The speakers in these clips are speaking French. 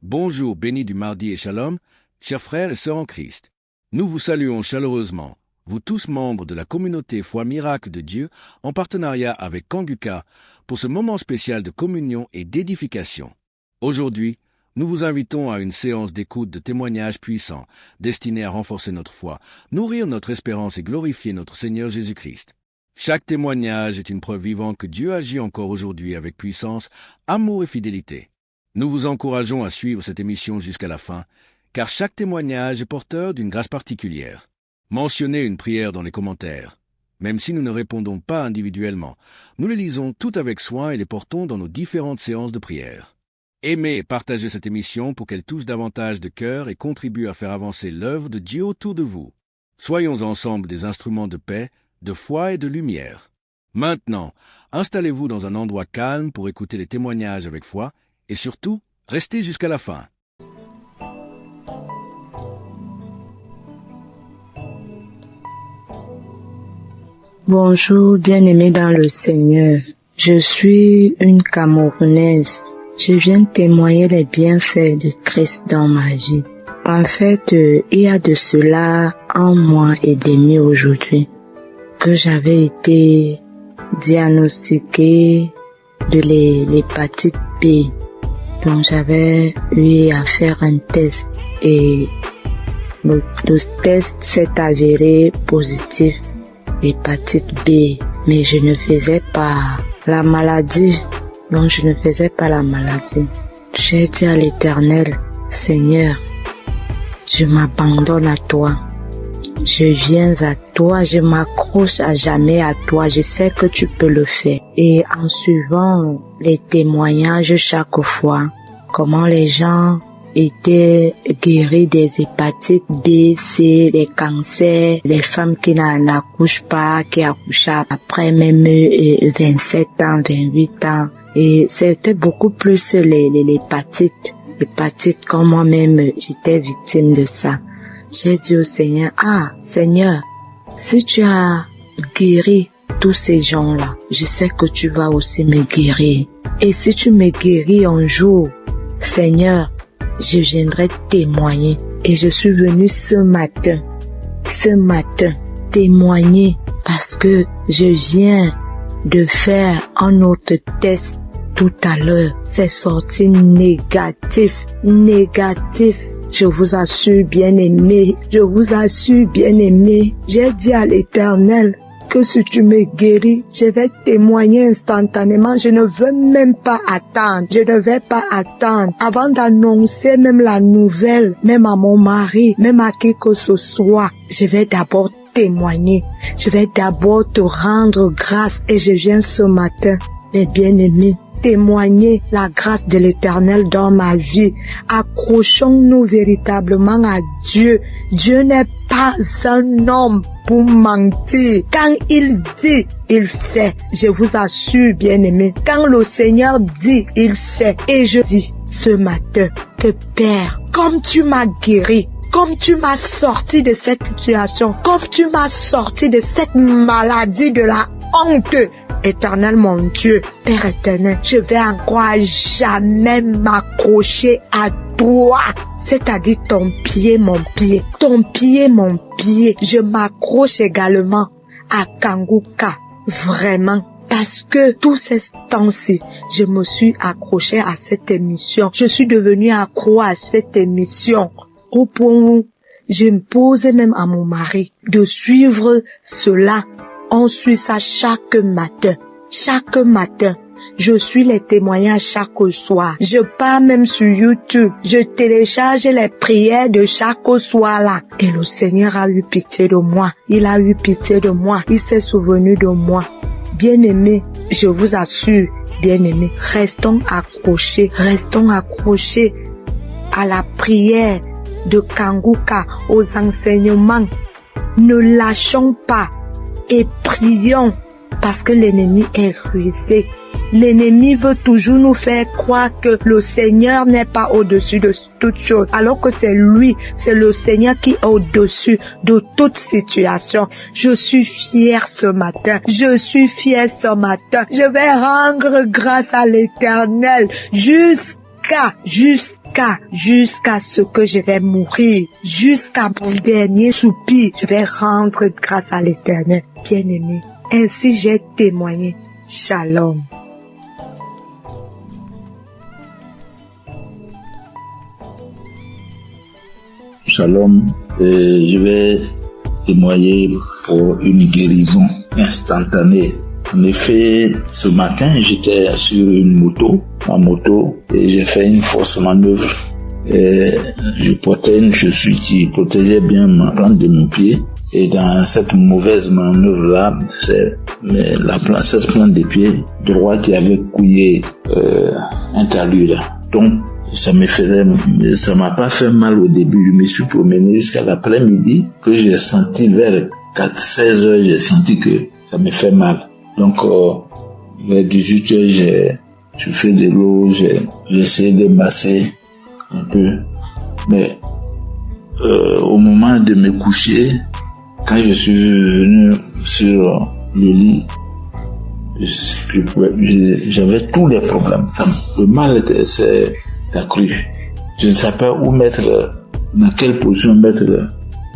Bonjour, béni du mardi et shalom, chers frères et sœurs en Christ. Nous vous saluons chaleureusement, vous tous membres de la communauté Foi Miracle de Dieu, en partenariat avec Kanguka, pour ce moment spécial de communion et d'édification. Aujourd'hui, nous vous invitons à une séance d'écoute de témoignages puissants, destinés à renforcer notre foi, nourrir notre espérance et glorifier notre Seigneur Jésus-Christ. Chaque témoignage est une preuve vivante que Dieu agit encore aujourd'hui avec puissance, amour et fidélité. Nous vous encourageons à suivre cette émission jusqu'à la fin, car chaque témoignage est porteur d'une grâce particulière. Mentionnez une prière dans les commentaires. Même si nous ne répondons pas individuellement, nous les lisons toutes avec soin et les portons dans nos différentes séances de prière. Aimez et partagez cette émission pour qu'elle touche davantage de cœurs et contribue à faire avancer l'œuvre de Dieu autour de vous. Soyons ensemble des instruments de paix, de foi et de lumière. Maintenant, installez-vous dans un endroit calme pour écouter les témoignages avec foi et surtout, restez jusqu'à la fin. Bonjour, bien-aimés dans le Seigneur. Je suis une Camerounaise. Je viens témoigner les bienfaits de Christ dans ma vie. En fait, il y a de cela 1 mois et demi aujourd'hui que j'avais été diagnostiquée de l'hépatite B. Donc j'avais eu à faire un test et le test s'est avéré positif, hépatite B, mais je ne faisais pas la maladie. Non, je ne faisais pas la maladie. J'ai dit à l'Éternel, Seigneur, je m'abandonne à toi. Je viens à toi, je m'accroche à jamais à toi. Je sais que tu peux le faire. Et en suivant les témoignages chaque fois, comment les gens étaient guéris des hépatites B, C, les cancers, les femmes qui n'accouchent pas, qui accouchent après même 27 ans, 28 ans. Et c'était beaucoup plus l'hépatite comme moi-même, j'étais victime de ça. J'ai dit au Seigneur, Seigneur, si tu as guéri tous ces gens-là, je sais que tu vas aussi me guérir. Et si tu me guéris un jour, Seigneur, je viendrai témoigner. Et je suis venue ce matin, témoigner parce que je viens de faire un autre test tout à l'heure. C'est sorti négatif. Je vous assure, bien-aimé. J'ai dit à l'Éternel que si tu me guéris, je vais témoigner instantanément. Je ne veux même pas attendre. Avant d'annoncer même la nouvelle, même à mon mari, même à qui que ce soit. Je vais d'abord témoigner. Je vais d'abord te rendre grâce. Et je viens ce matin, mes bien-aimés, témoigner la grâce de l'Éternel dans ma vie. Accrochons-nous véritablement à Dieu. Dieu n'est pas un homme pour mentir. Quand il dit, il fait. Je vous assure, bien-aimés, quand le Seigneur dit, il fait. Et je dis ce matin que Père, comme tu m'as guéri, comme tu m'as sorti de cette situation, comme tu m'as sorti de cette maladie de la honte, Éternel mon Dieu, Père éternel, je vais encore à jamais m'accrocher à toi, c'est-à-dire ton pied, mon pied. Je m'accroche également à Kanguka, vraiment. Parce que tous ces temps-ci, je me suis accroché à cette émission. Je suis devenue accro à cette émission. Au point où je me posais même à mon mari de suivre cela. On suit ça chaque matin. Je suis les témoignages chaque soir. Je pars même sur YouTube. Je télécharge les prières de chaque soir là. Et le Seigneur a eu pitié de moi. Il s'est souvenu de moi. Bien-aimés, je vous assure, bien-aimés, restons accrochés à la prière de Kanguka, aux enseignements. Ne lâchons pas. Et prions parce que l'ennemi est rusé. L'ennemi veut toujours nous faire croire que le Seigneur n'est pas au-dessus de toute chose, alors que c'est lui, c'est le Seigneur qui est au-dessus de toute situation. Je suis fière ce matin. Je vais rendre grâce à l'Éternel jusqu'à jusqu'à ce que je vais mourir, jusqu'à mon dernier soupir, je vais rendre grâce à l'Éternel. Bien-aimé, ainsi j'ai témoigné. Shalom. Shalom, je vais témoigner pour une guérison instantanée. En effet, ce matin, j'étais sur ma moto, et j'ai fait une fausse manœuvre. Et je portais une chaussure qui protégeait bien ma plante de mon pied. Et dans cette mauvaise manœuvre-là, c'est cette plante de pied droit qui avait couillé un talus là. Donc, ça m'a pas fait mal au début. Je me suis promené jusqu'à l'après-midi que j'ai senti vers 16 heures, j'ai senti que ça me fait mal. Donc, vers 18 heures, je fais de l'eau, j'ai essayé de masser un peu. Mais, au moment de me coucher, quand je suis venu sur le lit, j'avais tous les problèmes. Le mal s'est accru. Je ne savais pas dans quelle position mettre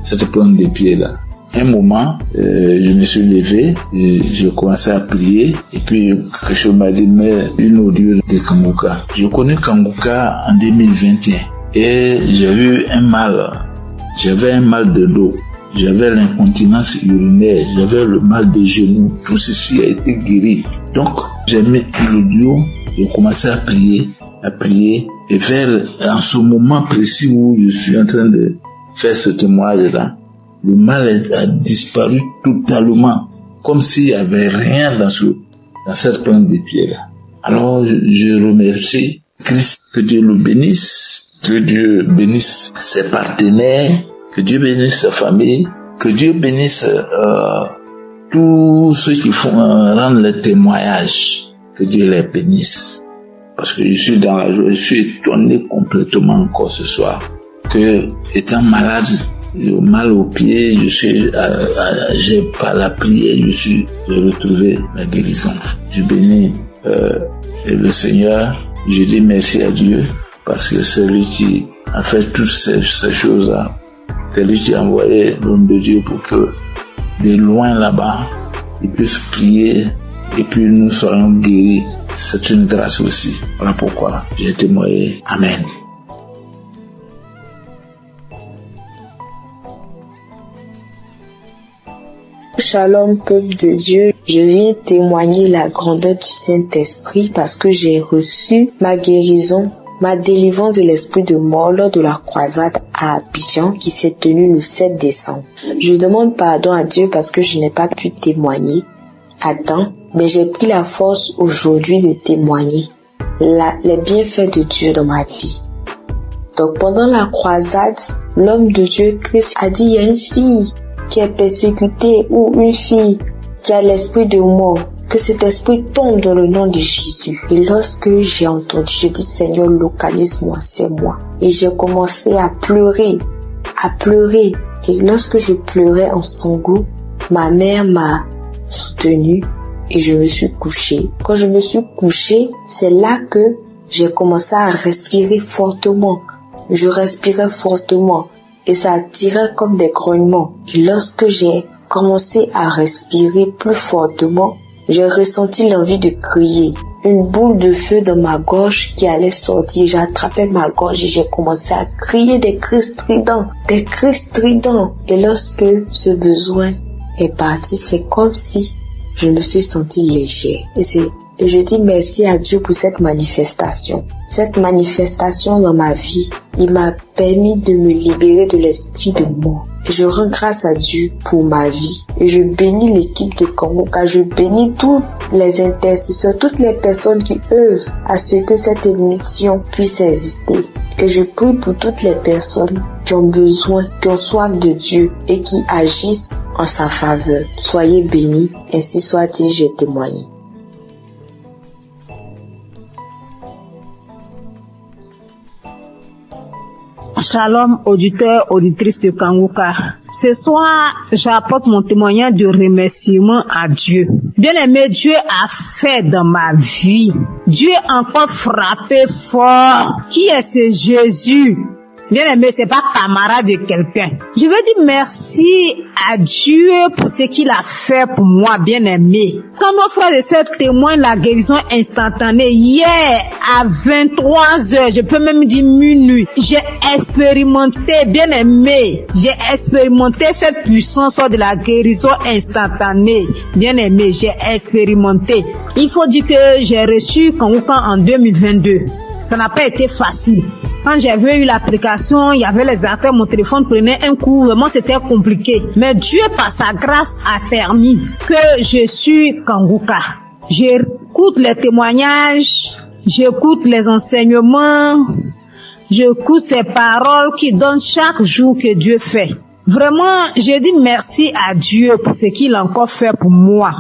cette plante de pied là. Un moment, je me suis levé, j'ai commencé à prier, et puis quelque chose m'a dit, mais une audio de Kanguka. Je connais Kanguka en 2021, et j'avais un mal de dos. J'avais l'incontinence urinaire, j'avais le mal de genoux, tout ceci a été guéri. Donc, j'ai mis l'audio, j'ai commencé à prier, et en ce moment précis où je suis en train de faire ce témoignage-là, le mal a disparu totalement, comme s'il n'y avait rien dans cette plante de pied-là. Alors, je remercie Christ, que Dieu le bénisse, que Dieu bénisse ses partenaires, que Dieu bénisse sa famille, que Dieu bénisse tous ceux qui rendent le témoignage, que Dieu les bénisse. Parce que je suis dans la joie, je suis étonné complètement encore ce soir que, étant malade, j'ai mal au pied, j'ai par la prière, j'ai retrouvé la guérison. Je bénis le Seigneur, je dis merci à Dieu, parce que c'est lui qui a fait toutes ces choses-là. C'est lui qui a envoyé l'homme de Dieu pour que, de loin là-bas, il puisse prier et puis nous soyons guéris. C'est une grâce aussi. Voilà pourquoi j'ai témoigné. Amen. Shalom, peuple de Dieu. Je viens témoigner la grandeur du Saint-Esprit parce que j'ai reçu ma guérison, ma délivrance de l'esprit de mort lors de la croisade à Abidjan qui s'est tenue le 7 décembre. Je demande pardon à Dieu parce que je n'ai pas pu témoigner à temps, mais j'ai pris la force aujourd'hui de témoigner les bienfaits de Dieu dans ma vie. Donc pendant la croisade, l'homme de Dieu Christ a dit, il y a une fille qui est persécutée ou une fille qui a l'esprit de mort, que cet esprit tombe dans le nom de Jésus. Et lorsque j'ai entendu, j'ai dit, Seigneur, localise-moi, c'est moi. Et j'ai commencé à pleurer. Et lorsque je pleurais en sanglots, ma mère m'a soutenue et je me suis couchée. Quand je me suis couchée, c'est là que j'ai commencé à respirer fortement. Je respirais fortement et ça tirait comme des grognements. Et lorsque j'ai commencé à respirer plus fortement, j'ai ressenti l'envie de crier. Une boule de feu dans ma gorge qui allait sortir. J'ai attrapé ma gorge et j'ai commencé à crier des cris stridents. Et lorsque ce besoin est parti, c'est comme si je me suis sentie légère. Et je dis merci à Dieu pour cette manifestation. Cette manifestation dans ma vie, il m'a permis de me libérer de l'esprit de mort. Et je rends grâce à Dieu pour ma vie. Et je bénis l'équipe de Kanguka. Je bénis tous les intercesseurs, toutes les personnes qui œuvrent à ce que cette émission puisse exister. Et je prie pour toutes les personnes qui ont besoin, qui ont soif de Dieu et qui agissent en sa faveur. Soyez bénis, ainsi soit-il, j'ai témoigné. Shalom, auditeurs, auditrices de Kanguka. Ce soir, j'apporte mon témoignage de remerciement à Dieu. Bien-aimé, Dieu a fait dans ma vie. Dieu a encore frappé fort. Qui est ce Jésus? Bien-aimé, c'est pas camarade de quelqu'un. Je veux dire merci à Dieu pour ce qu'il a fait pour moi, bien-aimé. Quand nos frères et sœurs témoignent la guérison instantanée, hier à 23h, je peux même dire minuit, j'ai expérimenté, bien-aimé, j'ai expérimenté cette puissance de la guérison instantanée. Bien-aimé, j'ai expérimenté. Il faut dire que j'ai reçu Kanguka en 2022. Ça n'a pas été facile. Quand j'avais eu l'application, il y avait les affaires, mon téléphone prenait un coup, vraiment c'était compliqué. Mais Dieu, par sa grâce, a permis que je suis Kanguka. J'écoute les témoignages, j'écoute les enseignements, j'écoute ces paroles qui donnent chaque jour que Dieu fait. Vraiment, je dis merci à Dieu pour ce qu'il a encore fait pour moi.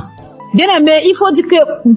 Bien aimé, il faut dire que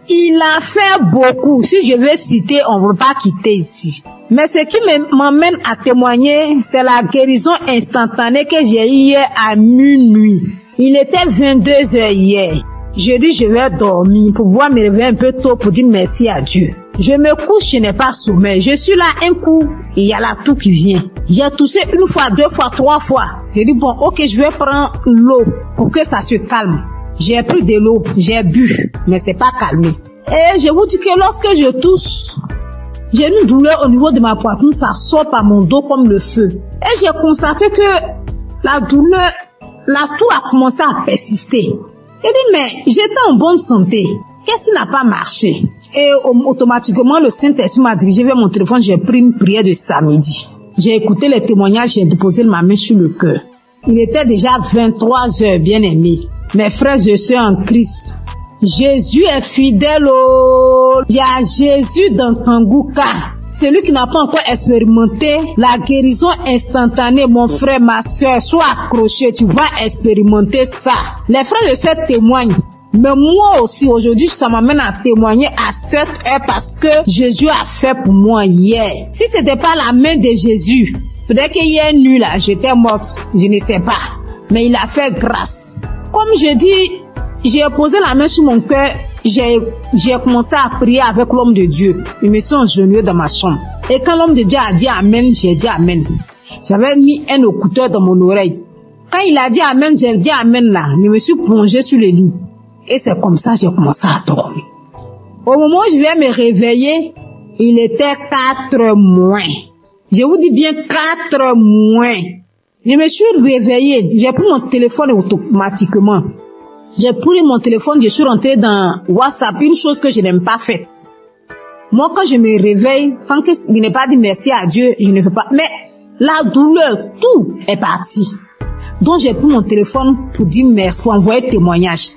il a fait beaucoup. Si je veux citer, on ne veut pas quitter ici. Mais ce qui m'amène à témoigner, c'est la guérison instantanée que j'ai eue hier à minuit. Il était 22h hier. Je dis je vais dormir pour pouvoir me réveiller un peu tôt pour dire merci à Dieu. Je me couche, je n'ai pas sommeil. Je suis là un coup, il y a la toux qui vient. J'ai toussé une fois, deux fois, trois fois. J'ai dit bon, ok, je vais prendre l'eau pour que ça se calme. J'ai pris de l'eau, j'ai bu, mais c'est pas calmé. Et je vous dis que lorsque je tousse, j'ai une douleur au niveau de ma poitrine, ça sort par mon dos comme le feu. Et j'ai constaté que la douleur, la toux a commencé à persister. J'ai dit, mais j'étais en bonne santé. Qu'est-ce qui n'a pas marché? Et automatiquement, le Saint-Esprit m'a dirigé vers mon téléphone, j'ai pris une prière de samedi. J'ai écouté les témoignages, j'ai déposé ma main sur le cœur. Il était déjà 23h, bien aimé. Mes frères et sœurs en Christ, Jésus est fidèle. Il y a Jésus dans Kanguka. Celui qui n'a pas encore expérimenté la guérison instantanée, mon frère, ma sœur, sois accroché, tu vas expérimenter ça. Les frères et sœurs témoignent. Mais moi aussi, aujourd'hui, ça m'amène à témoigner à cette heure parce que Jésus a fait pour moi hier. Si c'était pas la main de Jésus, peut-être qu'hier nuit là, j'étais morte, je ne sais pas. Mais il a fait grâce. Comme je dis, j'ai posé la main sur mon cœur, j'ai commencé à prier avec l'homme de Dieu. Il me sont agenouillé dans ma chambre. Et quand l'homme de Dieu a dit Amen, j'ai dit Amen. J'avais mis un écouteur dans mon oreille. Quand il a dit Amen, j'ai dit Amen là. Je me suis plongée sur le lit. Et c'est comme ça que j'ai commencé à dormir. Au moment où je vais me réveiller, il était 4 moins. Je vous dis bien 4 moins. Je me suis réveillée. J'ai pris mon téléphone automatiquement. J'ai pris mon téléphone, je suis rentrée dans WhatsApp, une chose que je n'aime pas faite. Moi, quand je me réveille, tant que je n'ai pas dit merci à Dieu, je ne fais pas. Mais la douleur, tout est parti. Donc, j'ai pris mon téléphone pour dire merci, pour envoyer témoignage.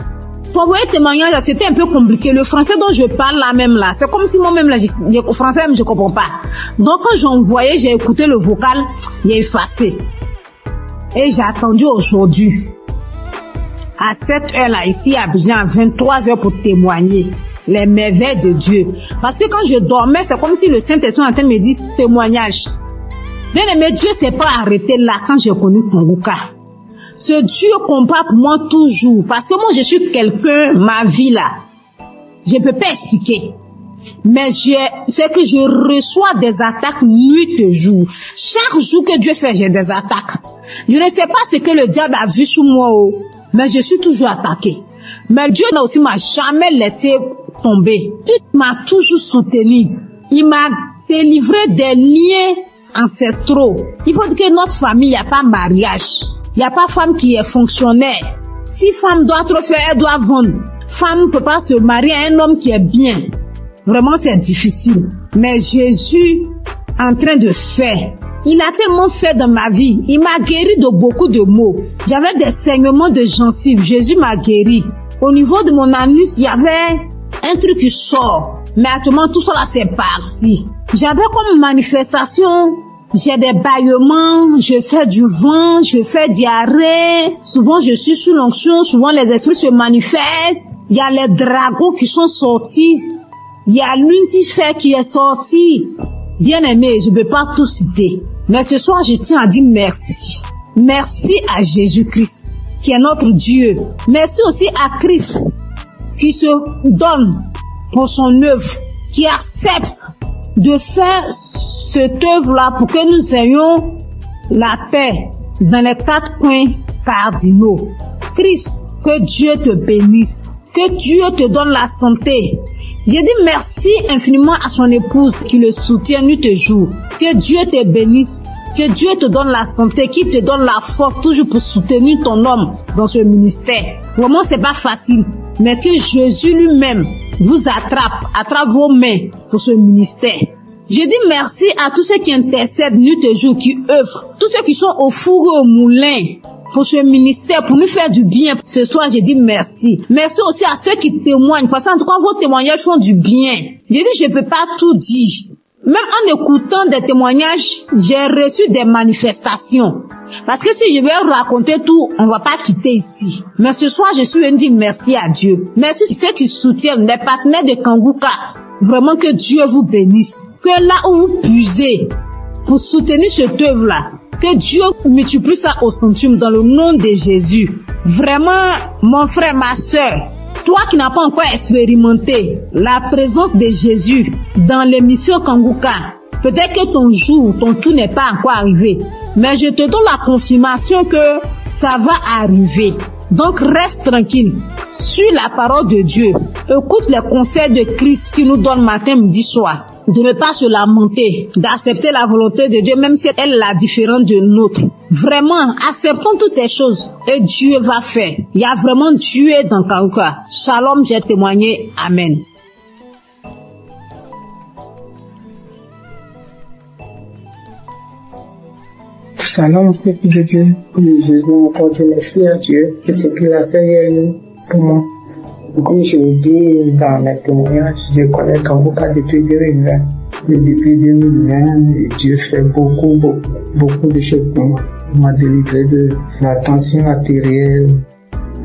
Pour envoyer témoignage, c'était un peu compliqué. Le français dont je parle là même là, c'est comme si moi-même là, le français même je comprends pas. Donc, quand j'envoyais, j'ai écouté le vocal, j'ai effacé. Et j'ai attendu aujourd'hui, à cette heure-là, ici à Abidjan, à 23h pour témoigner les merveilles de Dieu. Parce que quand je dormais, c'est comme si le Saint-Esprit en train de me dire témoignage. Bien aimé, Dieu s'est pas arrêté là quand j'ai connu Kanguka. Ce Dieu combat pour moi toujours. Parce que moi, je suis quelqu'un, ma vie là, je peux pas expliquer. Mais c'est que je reçois des attaques nuit et jour. Chaque jour que Dieu fait, j'ai des attaques. Je ne sais pas ce que le diable a vu sur moi, mais je suis toujours attaqué. Mais Dieu aussi m'a jamais laissé tomber. Dieu m'a toujours soutenu. Il m'a délivré des liens ancestraux. Il faut dire que notre famille, il n'y a pas mariage. Il n'y a pas femme qui est fonctionnaire. Si femme doit trop faire, elle doit vendre. Femme ne peut pas se marier à un homme qui est bien. Vraiment, c'est difficile. Mais Jésus, en train de faire, il a tellement fait dans ma vie. Il m'a guéri de beaucoup de maux. J'avais des saignements de gencives. Jésus m'a guéri. Au niveau de mon anus, il y avait un truc qui sort. Mais actuellement, tout ça là, c'est parti. J'avais comme manifestation, j'ai des bâillements, je fais du vent, je fais diarrhée. Souvent, je suis sous l'onction. Souvent, les esprits se manifestent. Il y a les dragons qui sont sortis. Il y a Lucifer qui est sorti. Bien aimé, je ne peux pas tout citer. Mais ce soir, je tiens à dire merci. Merci à Jésus-Christ, qui est notre Dieu. Merci aussi à Christ, qui se donne pour son œuvre, qui accepte de faire cette œuvre-là pour que nous ayons la paix dans les 4 coins cardinaux. Christ, que Dieu te bénisse, que Dieu te donne la santé. Je dis merci infiniment à son épouse qui le soutient nuit et jour. Que Dieu te bénisse, que Dieu te donne la santé, qui te donne la force toujours pour soutenir ton homme dans ce ministère. Vraiment, c'est pas facile, mais que Jésus lui-même vous attrape vos mains pour ce ministère. Je dis merci à tous ceux qui intercèdent nuit et jour, qui œuvrent, tous ceux qui sont au four et au moulin pour ce ministère, pour nous faire du bien. Ce soir, je dis merci. Merci aussi à ceux qui témoignent, parce qu'en tout cas, vos témoignages font du bien. Je dis, je ne peux pas tout dire. Même en écoutant des témoignages, j'ai reçu des manifestations. Parce que si je vais raconter tout, on ne va pas quitter ici. Mais ce soir, je suis venu dire merci à Dieu. Merci à ceux qui soutiennent, les partenaires de Kanguka. Vraiment que Dieu vous bénisse. Que là où vous puisez pour soutenir cette œuvre-là, que Dieu multiplie ça au centuple dans le nom de Jésus. Vraiment, mon frère, ma soeur, toi qui n'as pas encore expérimenté la présence de Jésus dans l'émission Kanguka, peut-être que ton jour, ton tour n'est pas encore arrivé, mais je te donne la confirmation que ça va arriver. Donc reste tranquille, suis la parole de Dieu, écoute les conseils de Christ qui nous donne matin, midi, soir. De ne pas se lamenter, d'accepter la volonté de Dieu, même si elle est la différente de nôtre. Vraiment, acceptons toutes les choses et Dieu va faire. Il y a vraiment Dieu dans Kanguka. Shalom, j'ai témoigné. Amen. Shalom, peuple de Dieu. Je veux encore dire merci à Dieu de ce qu'il a fait pour moi. Comme je l'ai dit dans mes témoignages, je connais Kanguka depuis 2020. Et depuis 2020, Dieu fait beaucoup de choses pour moi. Il m'a délivré de la tension artérielle,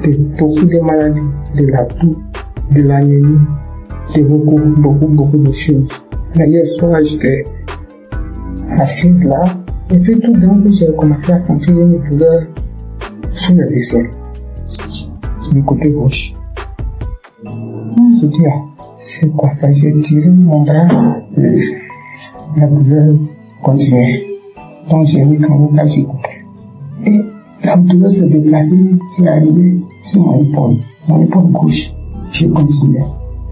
de beaucoup de maladies, de la toux, de l'anémie, de beaucoup de choses. Mais hier soir, j'étais assise là, et puis tout d'un coup, j'ai commencé à sentir une douleur sous les aisselles, sur le côté gauche. Je dis, c'est quoi ça? J'ai tiré mon bras, la douleur continuait. Donc j'ai mis Kanguka, j'écoutais. Et la douleur se déplaçait, c'est arrivé sur mon épaule gauche. J'ai continué.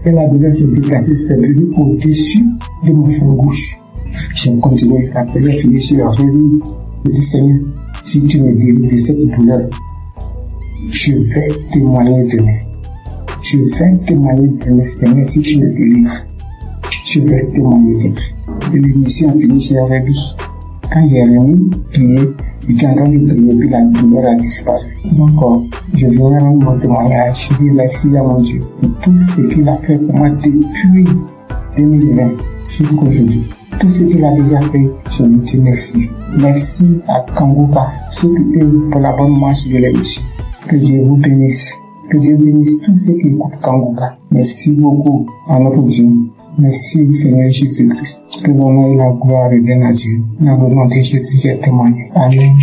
Et la douleur se déplaçait, c'est venu au-dessus de mon sein gauche. J'ai continué. Après j'ai fini, j'ai remis. Je dis, Seigneur, si tu me délivres de cette douleur, je vais témoigner demain. Je vais témoigner demain, Seigneur, si tu me délivres. Je vais témoigner demain. Et l'émission a fini, j'avais dit. Quand j'ai remis, prié, j'étais en train de prier, puis la douleur a disparu. Donc, je viens rendre mon témoignage. Je dis merci à mon Dieu pour tout ce qu'il a fait pour moi depuis 2020 jusqu'à aujourd'hui. Tout ce qu'il a déjà fait, je lui dis merci. Merci à Kanguka, ceux qui œuvrent pour la bonne marche de l'émission. Que Dieu vous bénisse. Que Dieu bénisse tous ceux qui écoutent Kanguka. Merci beaucoup à notre Dieu. Merci Seigneur Jésus-Christ. Que l'honneur et la gloire reviennent à Dieu. Dans le nom de Jésus, j'ai témoigné. Amen.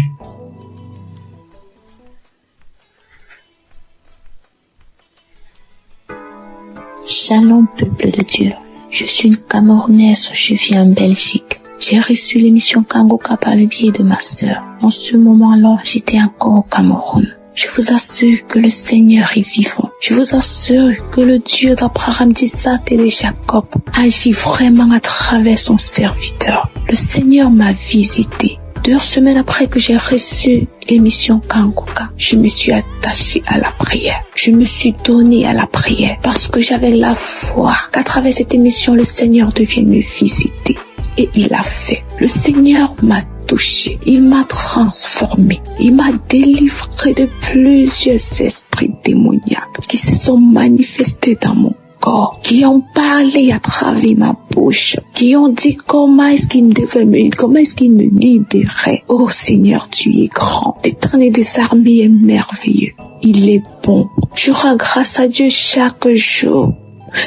Shalom, peuple de Dieu. Je suis une Camerounaise, je vis en Belgique. J'ai reçu l'émission Kanguka par le biais de ma sœur. En ce moment-là, j'étais encore au Cameroun. Je vous assure que le Seigneur est vivant. Je vous assure que le Dieu d'Abraham, d'Isaac et de Jacob agit vraiment à travers son serviteur. Le Seigneur m'a visité. 2 semaines après que j'ai reçu l'émission Kanguka, je me suis attachée à la prière. Je me suis donnée à la prière parce que j'avais la foi qu'à travers cette émission, le Seigneur devienne me visiter. Et il l'a fait. Le Seigneur m'a touché, il m'a transformé, il m'a délivré de plusieurs esprits démoniaques qui se sont manifestés dans mon corps, qui ont parlé à travers ma bouche, qui ont dit comment est-ce qu'il me libérait. Oh Seigneur, tu es grand, l'Éternel des armées est merveilleux, il est bon. Je rends grâce à Dieu chaque jour.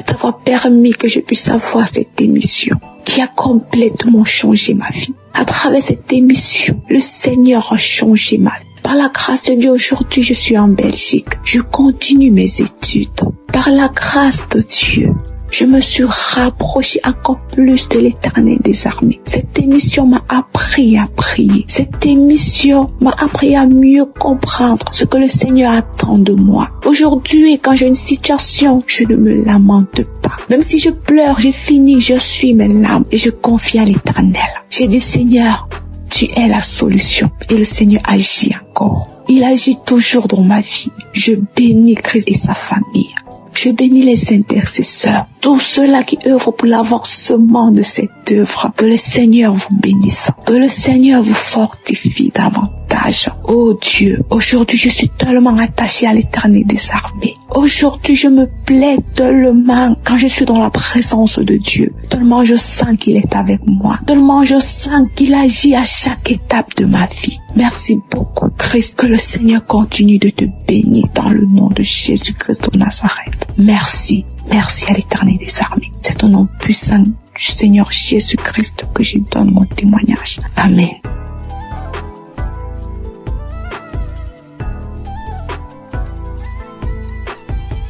d'avoir permis que je puisse avoir cette émission qui a complètement changé ma vie. À travers cette émission, le Seigneur a changé ma vie. Par la grâce de Dieu, aujourd'hui, je suis en Belgique. Je continue mes études. Par la grâce de Dieu, je me suis rapprochée encore plus de l'Éternel des armées. Cette émission m'a appris à prier. Cette émission m'a appris à mieux comprendre ce que le Seigneur attend de moi. Aujourd'hui, quand j'ai une situation, je ne me lamente pas. Même si je pleure, j'ai fini, je suis mes larmes et je confie à l'Éternel. J'ai dit, Seigneur, tu es la solution. Et le Seigneur agit encore. Il agit toujours dans ma vie. Je bénis Christ et sa famille. Je bénis les intercesseurs, tous ceux-là qui œuvrent pour l'avancement de cette œuvre. Que le Seigneur vous bénisse, que le Seigneur vous fortifie davantage. Oh Dieu, aujourd'hui je suis tellement attachée à l'Éternel des armées. Aujourd'hui je me plais tellement quand je suis dans la présence de Dieu. Tellement je sens qu'il est avec moi. Tellement je sens qu'il agit à chaque étape de ma vie. Merci beaucoup Christ, que le Seigneur continue de te bénir dans le nom de Jésus-Christ de Nazareth. Merci, merci à l'Éternel des armées. C'est au nom puissant du Seigneur Jésus-Christ que je donne mon témoignage. Amen.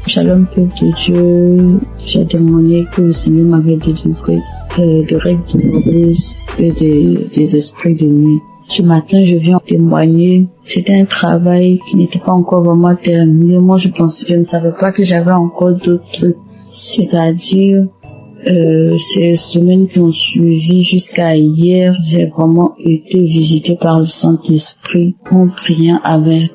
Shalom peuple de Dieu, j'ai témoigné que le Seigneur m'avait délivré de règles douloureuses et des esprits de nuit. Ce matin, je viens témoigner. C'était un travail qui n'était pas encore vraiment terminé. Moi, je ne savais pas que j'avais encore d'autres trucs. C'est-à-dire, ces semaines qui ont suivi jusqu'à hier, j'ai vraiment été visité par le Saint-Esprit en priant avec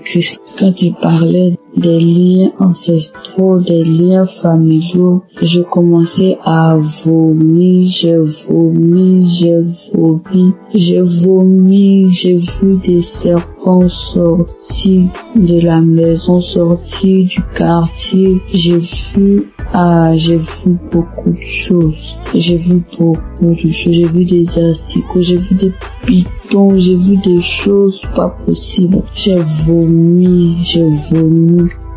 Christ. Quand il parlait des liens ancestraux, des liens familiaux, je commençais à vomir, j'ai vu des serpents sortir de la maison, sortir du quartier, j'ai vu beaucoup de choses. J'ai vu des asticots, j'ai vu des pitons, j'ai vu des choses pas possibles. J'ai vomi.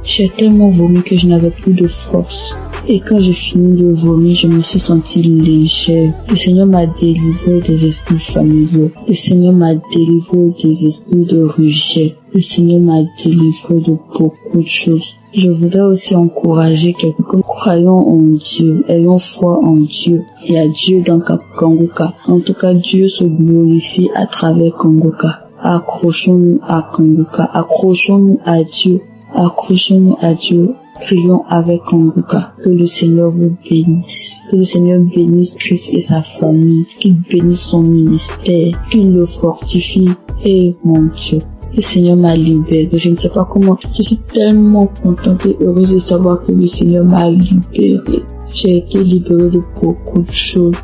J'ai tellement vomi que je n'avais plus de force. Et quand j'ai fini de vomir, je me suis sentie légère. Le Seigneur m'a délivré des esprits familiaux. Le Seigneur m'a délivré des esprits de rejet. Le Seigneur m'a délivré de beaucoup de choses. Je voudrais aussi encourager quelqu'un. Croyons en Dieu, ayons foi en Dieu. Il y a Dieu dans Kangoka. En tout cas, Dieu se glorifie à travers Kangoka. Accrochons-nous à Kangoka. Accrochons-nous à Dieu. Accrochons-nous à Dieu. Prions avec Kangoka. Que le Seigneur vous bénisse. Que le Seigneur bénisse Christ et sa famille. Qu'il bénisse son ministère. Qu'il le fortifie. Et mon Dieu, le Seigneur m'a libéré. Je ne sais pas comment. Je suis tellement contente et heureuse de savoir que le Seigneur m'a libéré. J'ai été libérée de beaucoup de choses.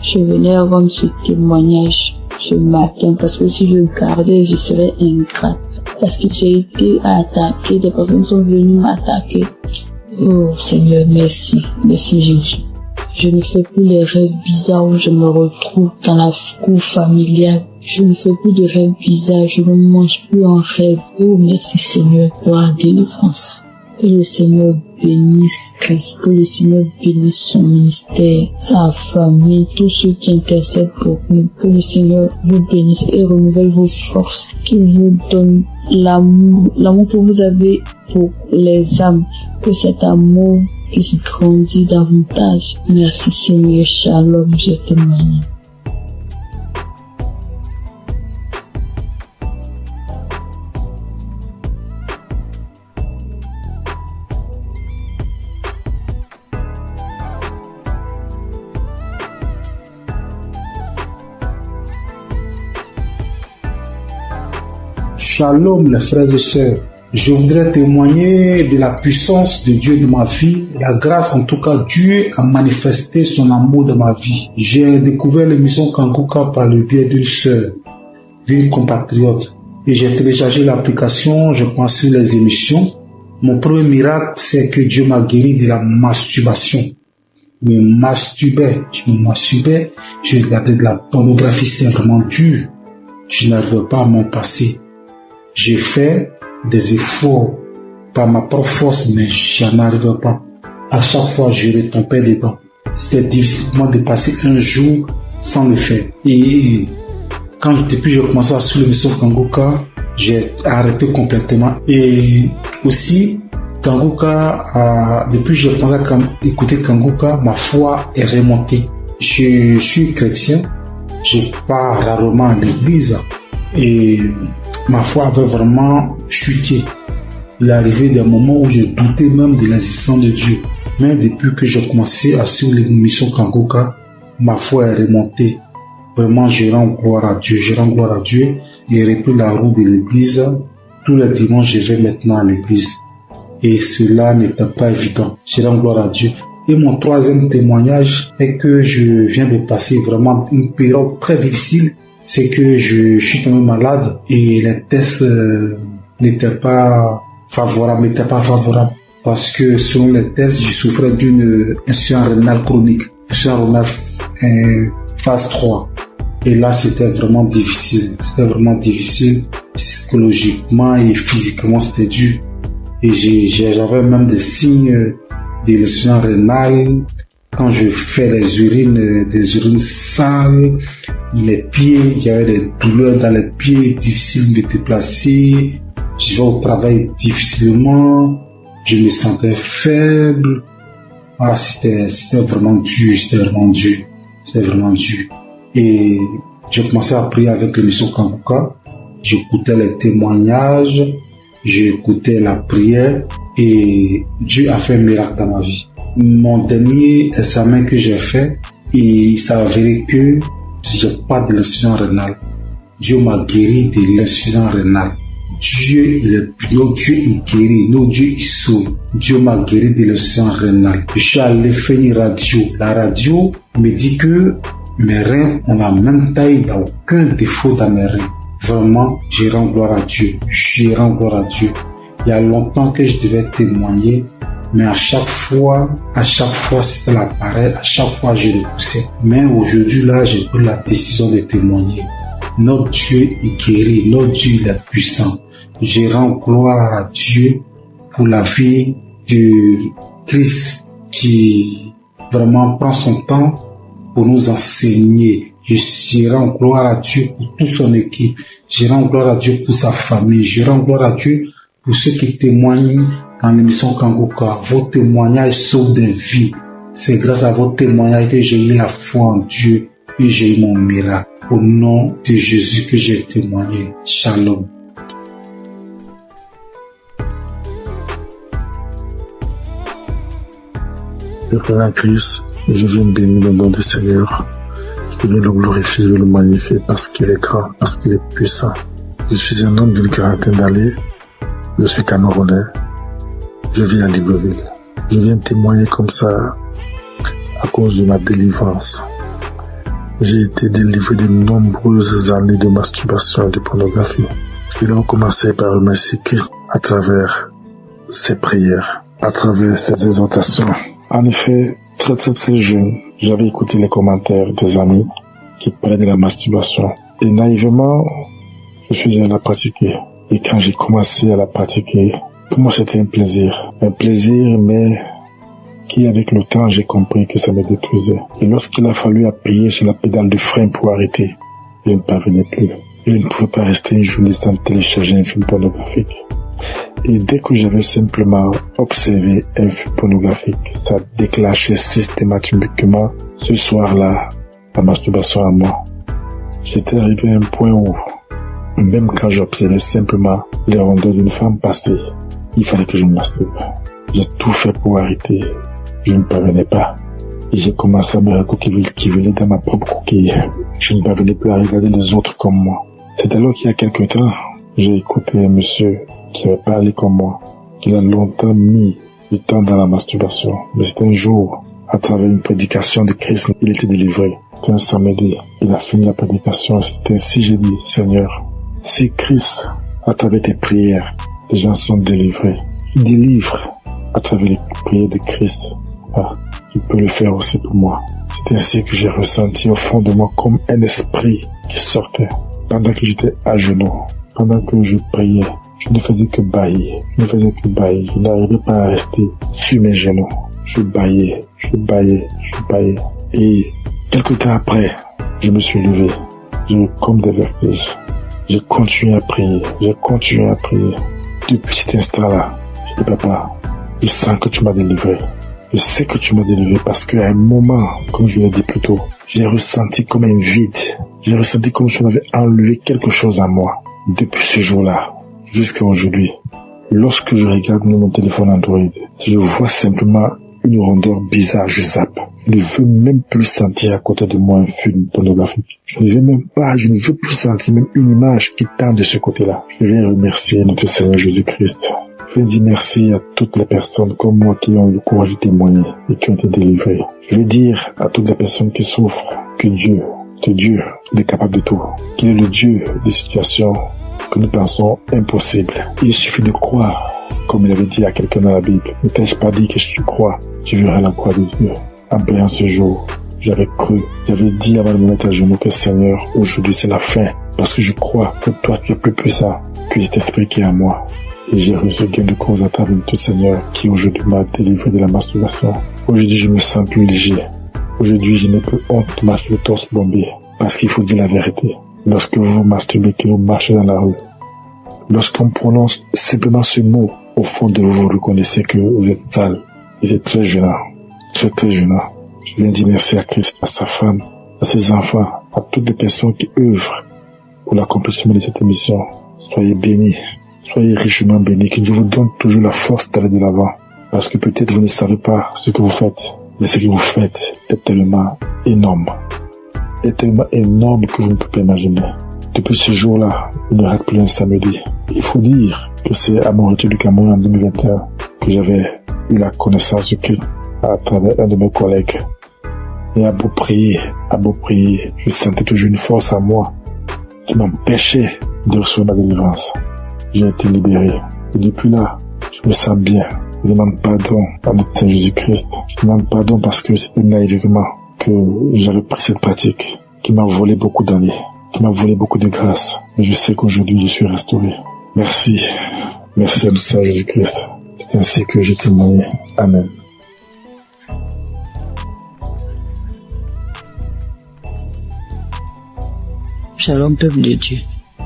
Je venais rendre ce témoignage ce matin parce que si je gardais, je serais ingrate. Parce que j'ai été attaquée, des personnes sont venues m'attaquer. Oh Seigneur, merci. Merci Jésus. Je ne fais plus les rêves bizarres où je me retrouve dans la cour familiale. Je ne fais plus de rêves bizarres, je ne mange plus en rêve. Oh merci Seigneur pour la délivrance. Que le Seigneur bénisse Christ, que le Seigneur bénisse son ministère, sa famille, tous ceux qui intercèdent pour nous. Que le Seigneur vous bénisse et renouvelle vos forces, qu'il vous donne l'amour que vous avez pour les âmes, que cet amour puisse grandir davantage. Merci Seigneur, shalom, je témoigne. Shalom les frères et sœurs, je voudrais témoigner de la puissance de Dieu dans ma vie, la grâce en tout cas, Dieu a manifesté son amour dans ma vie. J'ai découvert l'émission Kangoka par le biais d'une sœur, d'une compatriote, et j'ai téléchargé l'application, je pense sur les émissions. Mon premier miracle, c'est que Dieu m'a guéri de la masturbation. Je me masturbais, je regardais de la pornographie, c'est vraiment dur. Je n'arrivais pas à m'en passer. J'ai fait des efforts par ma propre force, mais j'en arrivais pas. À chaque fois, je retombais dedans. C'était difficile pour moi de passer un jour sans le faire. Et depuis que j'ai commencé à suivre l'émission Kangoka, j'ai arrêté complètement. Et aussi, Kangoka, depuis que j'ai commencé à écouter Kangoka, ma foi est remontée. Je suis chrétien, je pars rarement à l'église et ma foi avait vraiment chuté. Il est arrivé des moments où j'ai douté même de l'existence de Dieu. Mais depuis que j'ai commencé à suivre l'émission Kangoka, ma foi est remontée. Vraiment, je rends gloire à Dieu. Je rends gloire à Dieu et repris la roue de l'église. Tous les dimanches, je vais maintenant à l'église. Et cela n'était pas évident. Je rends gloire à Dieu. Et mon troisième témoignage est que je viens de passer vraiment une période très difficile. C'est que je suis tombé malade et les tests n'étaient pas favorables. Parce que selon les tests, je souffrais d'une insuffisance rénale chronique. Insuffisance rénale phase 3. Et là, c'était vraiment difficile. Psychologiquement et physiquement, c'était dur. Et j'avais même des signes de l'insuffisance rénale. Quand je fais des urines sales, les pieds, il y avait des douleurs dans les pieds, difficile de me déplacer. Je vais au travail difficilement. Je me sentais faible. C'était vraiment dur. Et j'ai commencé à prier avec l'émission Kangoka. J'écoutais les témoignages, j'écoutais la prière et Dieu a fait un miracle dans ma vie. Mon dernier examen que j'ai fait, il s'est avéré que je n'ai pas de l'insuffisance rénale. Dieu m'a guéri de l'insuffisance rénale. Notre Dieu il guérit, notre Dieu il sauve. Dieu m'a guéri de l'insuffisance rénale. Je suis allé faire une radio. La radio me dit que mes reins ont la même taille, il n'y a aucun défaut dans mes reins. Vraiment, je rends gloire à Dieu. Il y a longtemps que je devais témoigner, mais à chaque fois, c'était la pareille, à chaque fois je repoussais. Mais aujourd'hui, là, j'ai pris la décision de témoigner. Notre Dieu est guéri, notre Dieu il est puissant. Je rends gloire à Dieu pour la vie de Christ qui vraiment prend son temps pour nous enseigner. Je rends gloire à Dieu pour toute son équipe. Je rends gloire à Dieu pour sa famille. Je rends gloire à Dieu pour ceux qui témoignent dans l'émission Kangoka. Vos témoignages sauvent des vies. C'est grâce à vos témoignages que j'ai eu la foi en Dieu et j'ai eu mon miracle. Au nom de Jésus que j'ai témoigné. Shalom. Je prie en Christ, je viens bénir le nom du Seigneur. Je viens le glorifier, je le magnifier parce qu'il est grand, parce qu'il est puissant. Je suis un homme d'une quarantaine d'années. Je suis Camerounais. Je vis à Libreville. Je viens témoigner comme ça à cause de ma délivrance. J'ai été délivré de nombreuses années de masturbation et de pornographie. Je vais commencer par remercier Christ à travers ses prières, à travers ses exhortations. En effet, très jeune, j'avais écouté les commentaires des amis qui parlaient de la masturbation. Et naïvement, je suis allé la pratiquer. Et quand j'ai commencé à la pratiquer, pour moi c'était un plaisir. Un plaisir, mais qui avec le temps, j'ai compris que ça me détruisait. Et lorsqu'il a fallu appuyer sur la pédale de frein pour arrêter, je ne parvenais plus. Je ne pouvais pas rester une journée sans télécharger un film pornographique. Et dès que j'avais simplement observé un film pornographique, ça déclenchait systématiquement ce soir-là la masturbation à moi. J'étais arrivé à un point où, même quand j'observais simplement les rondeurs d'une femme passer, il fallait que je me masturbe. J'ai tout fait pour arrêter. Je ne parvenais pas. Et j'ai commencé à me recouquiller dans ma propre coquille. Je ne parvenais plus à regarder les autres comme moi. C'est alors qu'il y a quelque temps, j'ai écouté un monsieur qui avait parlé comme moi, qu'il a longtemps mis du temps dans la masturbation. Mais c'était un jour, à travers une prédication de Christ, il était délivré. C'était un samedi. Il a fini la prédication. C'était ainsi, j'ai dit, Seigneur, si Christ, à travers tes prières, les gens sont délivrés, délivre à travers les prières de Christ. Tu peux le faire aussi pour moi. C'est ainsi que j'ai ressenti au fond de moi comme un esprit qui sortait. Pendant que j'étais à genoux, pendant que je priais, je ne faisais que bailler. Je n'arrivais pas à rester sur mes genoux. Je bâillais. Et quelque temps après, je me suis levé. J'ai eu comme des vertiges. J'ai continué à prier. Depuis cet instant-là, je dis, papa, je sens que tu m'as délivré. Je sais que tu m'as délivré parce qu'à un moment, comme je l'ai dit plus tôt, j'ai ressenti comme un vide. J'ai ressenti comme si on avait enlevé quelque chose à moi. Depuis ce jour-là, jusqu'à aujourd'hui, lorsque je regarde mon téléphone Android, je vois simplement une rondeur bizarre, je zappe. Je ne veux même plus sentir à côté de moi un film pornographique. Je ne veux plus sentir même une image qui tend de ce côté-là. Je vais remercier notre Seigneur Jésus-Christ. Je vais dire merci à toutes les personnes comme moi qui ont eu le courage de témoigner et qui ont été délivrées. Je vais dire à toutes les personnes qui souffrent que Dieu est capable de tout. Qu'il est le Dieu des situations que nous pensons impossibles. Il suffit de croire, comme il avait dit à quelqu'un dans la Bible. Ne t'ai-je pas dit que si tu crois, tu verras la gloire de Dieu. En priant ce jour, j'avais cru, j'avais dit avant de me mettre à genoux que Seigneur, aujourd'hui c'est la fin, parce que je crois que toi tu es plus puissant que cet esprit qui est en moi. Et j'ai reçu gain de cause à travers tout Seigneur qui aujourd'hui m'a délivré de la masturbation. Aujourd'hui je me sens plus léger. Aujourd'hui je n'ai plus honte de marcher le torse bombé, parce qu'il faut dire la vérité. Lorsque vous masturbez, que vous marchez dans la rue, lorsqu'on prononce simplement ce mot, au fond de vous, vous reconnaissez que vous êtes sale. Et c'est très gênant. Très gênant. Je viens dire merci à Christ, à sa femme, à ses enfants, à toutes les personnes qui œuvrent pour l'accomplissement de cette émission. Soyez bénis. Soyez richement bénis. Que Dieu vous donne toujours la force d'aller de l'avant. Parce que peut-être vous ne savez pas ce que vous faites. Mais ce que vous faites est tellement énorme. Est tellement énorme que vous ne pouvez pas imaginer. Depuis ce jour-là, il ne rate plus un samedi. Il faut dire que c'est à mon retour du Cameroun en 2021 que j'avais eu la connaissance de Christ à travers un de mes collègues. Et à beau prier, je sentais toujours une force en moi qui m'empêchait de recevoir ma délivrance. J'ai été libéré. Et depuis là, je me sens bien. Je demande pardon à notre Seigneur Jésus-Christ. Je demande pardon parce que c'était naïvement que j'avais pris cette pratique qui m'a volé beaucoup d'années, qui m'a volé beaucoup de grâce. Mais je sais qu'aujourd'hui, je suis restauré. Merci. Merci à notre Seigneur Jésus-Christ. C'est ainsi que j'ai témoigné. Amen. Shalom, peuple de Dieu.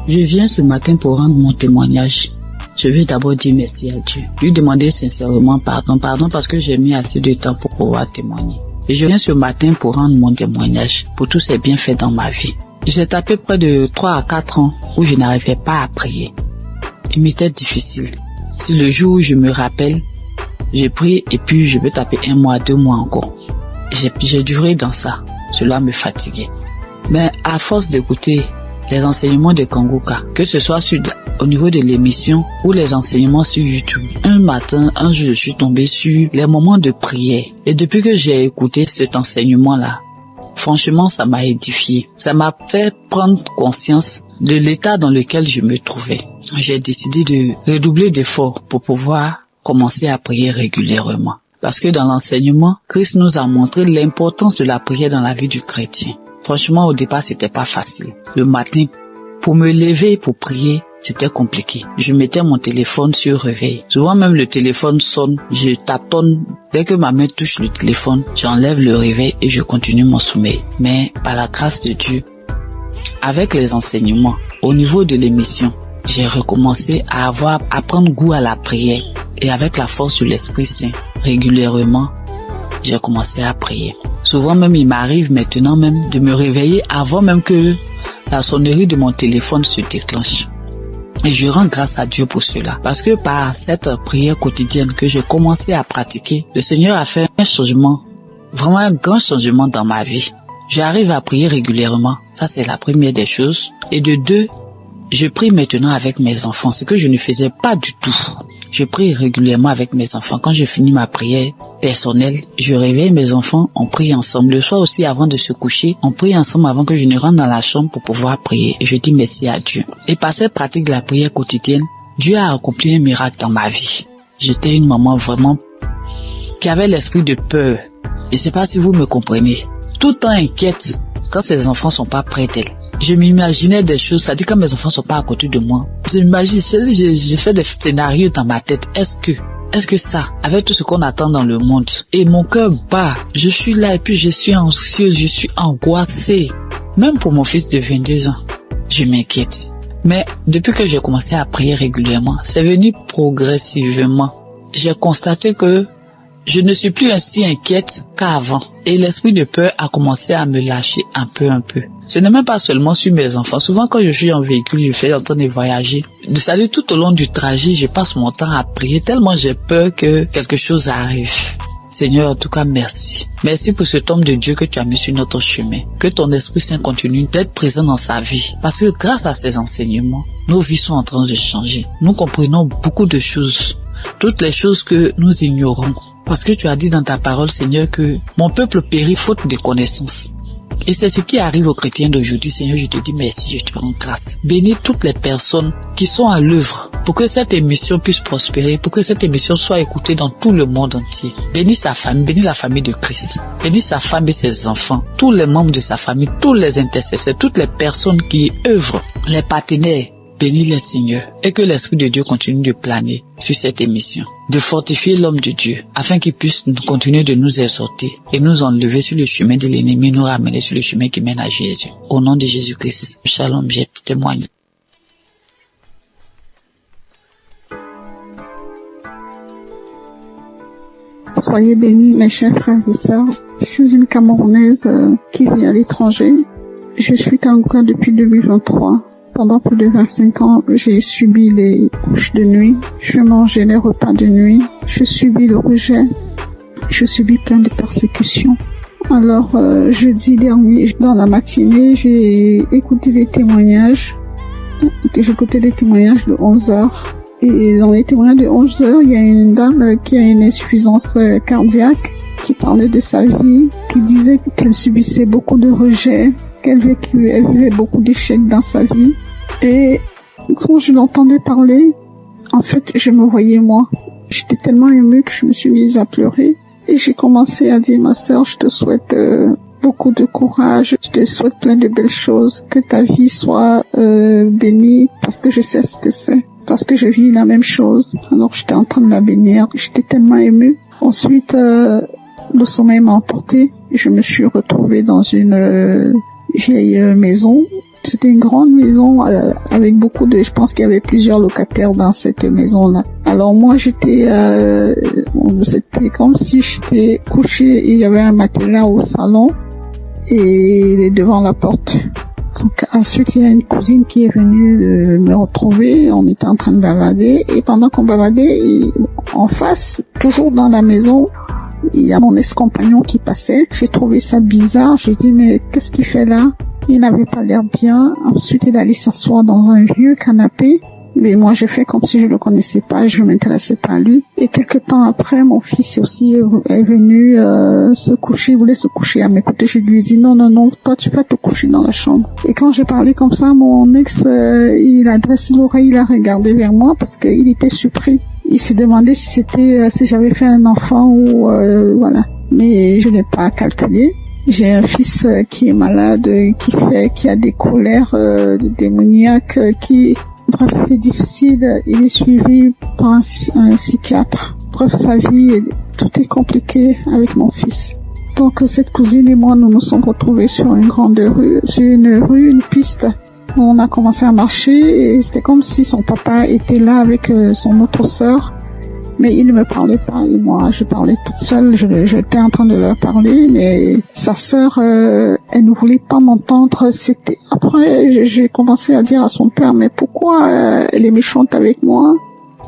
Je viens ce matin pour rendre mon témoignage. Je vais d'abord dire merci à Dieu. Lui demander sincèrement pardon parce que j'ai mis assez de temps pour pouvoir témoigner. Et je viens ce matin pour rendre mon témoignage pour tous ces bienfaits dans ma vie. J'ai tapé près de 3 à 4 ans où je n'arrivais pas à prier. Il m'était difficile. Si le jour où je me rappelle, j'ai prié et puis je vais taper 1 mois, 2 mois encore. J'ai duré dans ça. Cela me fatiguait. Mais à force d'écouter les enseignements de Kangoka, que ce soit au niveau de l'émission ou les enseignements sur YouTube, un jour, je suis tombé sur les moments de prière. Et depuis que j'ai écouté cet enseignement-là, franchement, ça m'a édifié. Ça m'a fait prendre conscience de l'état dans lequel je me trouvais. J'ai décidé de redoubler d'efforts pour pouvoir commencer à prier régulièrement. Parce que dans l'enseignement, Christ nous a montré l'importance de la prière dans la vie du chrétien. Franchement, au départ, c'était pas facile. Le matin, pour me lever pour prier, c'était compliqué. Je mettais mon téléphone sur réveil. Souvent même le téléphone sonne, je tâtonne. Dès que ma main touche le téléphone, j'enlève le réveil et je continue mon sommeil. Mais par la grâce de Dieu, avec les enseignements, au niveau de l'émission, j'ai recommencé à prendre goût à la prière. Et avec la force de l'Esprit Saint, régulièrement, j'ai commencé à prier. Souvent même, il m'arrive maintenant même de me réveiller avant même que la sonnerie de mon téléphone se déclenche. Et je rends grâce à Dieu pour cela. Parce que par cette prière quotidienne que j'ai commencé à pratiquer, le Seigneur a fait un changement, vraiment un grand changement dans ma vie. J'arrive à prier régulièrement. Ça, c'est la première des choses. Et de 2, je prie maintenant avec mes enfants, ce que je ne faisais pas du tout. Je prie régulièrement avec mes enfants. Quand je finis ma prière personnelle, je réveille mes enfants, on prie ensemble. Le soir aussi, avant de se coucher, on prie ensemble avant que je ne rentre dans la chambre pour pouvoir prier. Et je dis merci à Dieu. Et par cette pratique de la prière quotidienne, Dieu a accompli un miracle dans ma vie. J'étais une maman vraiment qui avait l'esprit de peur. Et c'est pas si vous me comprenez. Tout le temps inquiète quand ses enfants sont pas près d'elle. Je m'imaginais des choses, ça dit quand mes enfants sont pas à côté de moi. Je m'imagine, j'ai fait des scénarios dans ma tête. Est-ce que Est-ce que ça, avec tout ce qu'on attend dans le monde, et mon cœur bat, je suis là et puis je suis anxieuse, je suis angoissée. Même pour mon fils de 22 ans, je m'inquiète. Mais depuis que j'ai commencé à prier régulièrement, c'est venu progressivement. J'ai constaté que je ne suis plus ainsi inquiète qu'avant. Et l'esprit de peur a commencé à me lâcher un peu. Ce n'est même pas seulement sur mes enfants. Souvent quand je suis en véhicule, je fais en train de voyager. C'est-à-dire tout au long du trajet, je passe mon temps à prier tellement j'ai peur que quelque chose arrive. Seigneur, en tout cas, merci. Merci pour cet homme de Dieu que tu as mis sur notre chemin. Que ton Esprit Saint continue d'être présent dans sa vie. Parce que grâce à ces enseignements, nos vies sont en train de changer. Nous comprenons beaucoup de choses. Toutes les choses que nous ignorons. Parce que tu as dit dans ta parole, Seigneur, que mon peuple périt faute de connaissances. Et c'est ce qui arrive aux chrétiens d'aujourd'hui. Seigneur, je te dis merci, je te rends grâce. Bénis toutes les personnes qui sont à l'œuvre pour que cette émission puisse prospérer, pour que cette émission soit écoutée dans tout le monde entier. Bénis sa famille, bénis la famille de Christ. Bénis sa femme et ses enfants, tous les membres de sa famille, tous les intercesseurs, toutes les personnes qui œuvrent, les partenaires. Bénis-les, Seigneur, et que l'Esprit de Dieu continue de planer sur cette émission, de fortifier l'homme de Dieu, afin qu'il puisse continuer de nous exhorter et nous enlever sur le chemin de l'ennemi, nous ramener sur le chemin qui mène à Jésus. Au nom de Jésus-Christ, Shalom, j'ai témoigné. Soyez bénis, mes chers frères et sœurs. Je suis une Camerounaise qui vit à l'étranger. Je suis Kangouka depuis 2023. Pendant plus de 25 ans, j'ai subi les couches de nuit, je mangeais les repas de nuit, je subis le rejet, je subis plein de persécutions. Alors, jeudi dernier, dans la matinée, j'ai écouté des témoignages. J'ai écouté des témoignages de 11h. Et dans les témoignages de 11h, il y a une dame qui a une insuffisance cardiaque, qui parlait de sa vie, qui disait qu'elle subissait beaucoup de rejet, qu'elle vivait beaucoup d'échecs dans sa vie. Et quand je l'entendais parler, en fait, je me voyais moi. J'étais tellement émue que je me suis mise à pleurer. Et j'ai commencé à dire, ma sœur, je te souhaite beaucoup de courage, je te souhaite plein de belles choses, que ta vie soit bénie, parce que je sais ce que c'est, parce que je vis la même chose. Alors j'étais en train de la bénir, j'étais tellement émue. Ensuite, le sommeil m'a emporté. Je me suis retrouvée dans une vieille maison. C'était une grande maison avec beaucoup de... Je pense qu'il y avait plusieurs locataires dans cette maison-là. Alors moi, c'était comme si j'étais couchée et il y avait un matelas au salon et devant la porte. Donc ensuite, il y a une cousine qui est venue me retrouver. On était en train de bavarder et pendant qu'on bavardait, en face, toujours dans la maison, il y a mon ex-compagnon qui passait. J'ai trouvé ça bizarre. J'ai dit, mais qu'est-ce qu'il fait là? Il n'avait pas l'air bien. Ensuite, il allait s'asseoir dans un vieux canapé. Mais moi, j'ai fait comme si je le connaissais pas, je ne m'intéressais pas à lui. Et quelque temps après, mon fils aussi est venu se coucher, il voulait se coucher à mes côtés. Je lui ai dit, non, toi, tu vas te coucher dans la chambre. Et quand j'ai parlé comme ça, mon ex, il a dressé l'oreille, il a regardé vers moi parce qu'il était surpris. Il s'est demandé si j'avais fait un enfant ou voilà. Mais je n'ai pas calculé. J'ai un fils qui est malade, qui a des colères démoniaques, bref, c'est difficile. Il est suivi par un psychiatre. Bref, sa vie, tout est compliqué avec mon fils. Donc, cette cousine et moi, nous nous sommes retrouvés sur une grande rue, une piste. On a commencé à marcher et c'était comme si son papa était là avec son autre sœur. Mais il ne me parlait pas et moi, je parlais toute seule. J'étais en train de leur parler, mais sa sœur, elle ne voulait pas m'entendre. Après, j'ai commencé à dire à son père, mais pourquoi elle est méchante avec moi?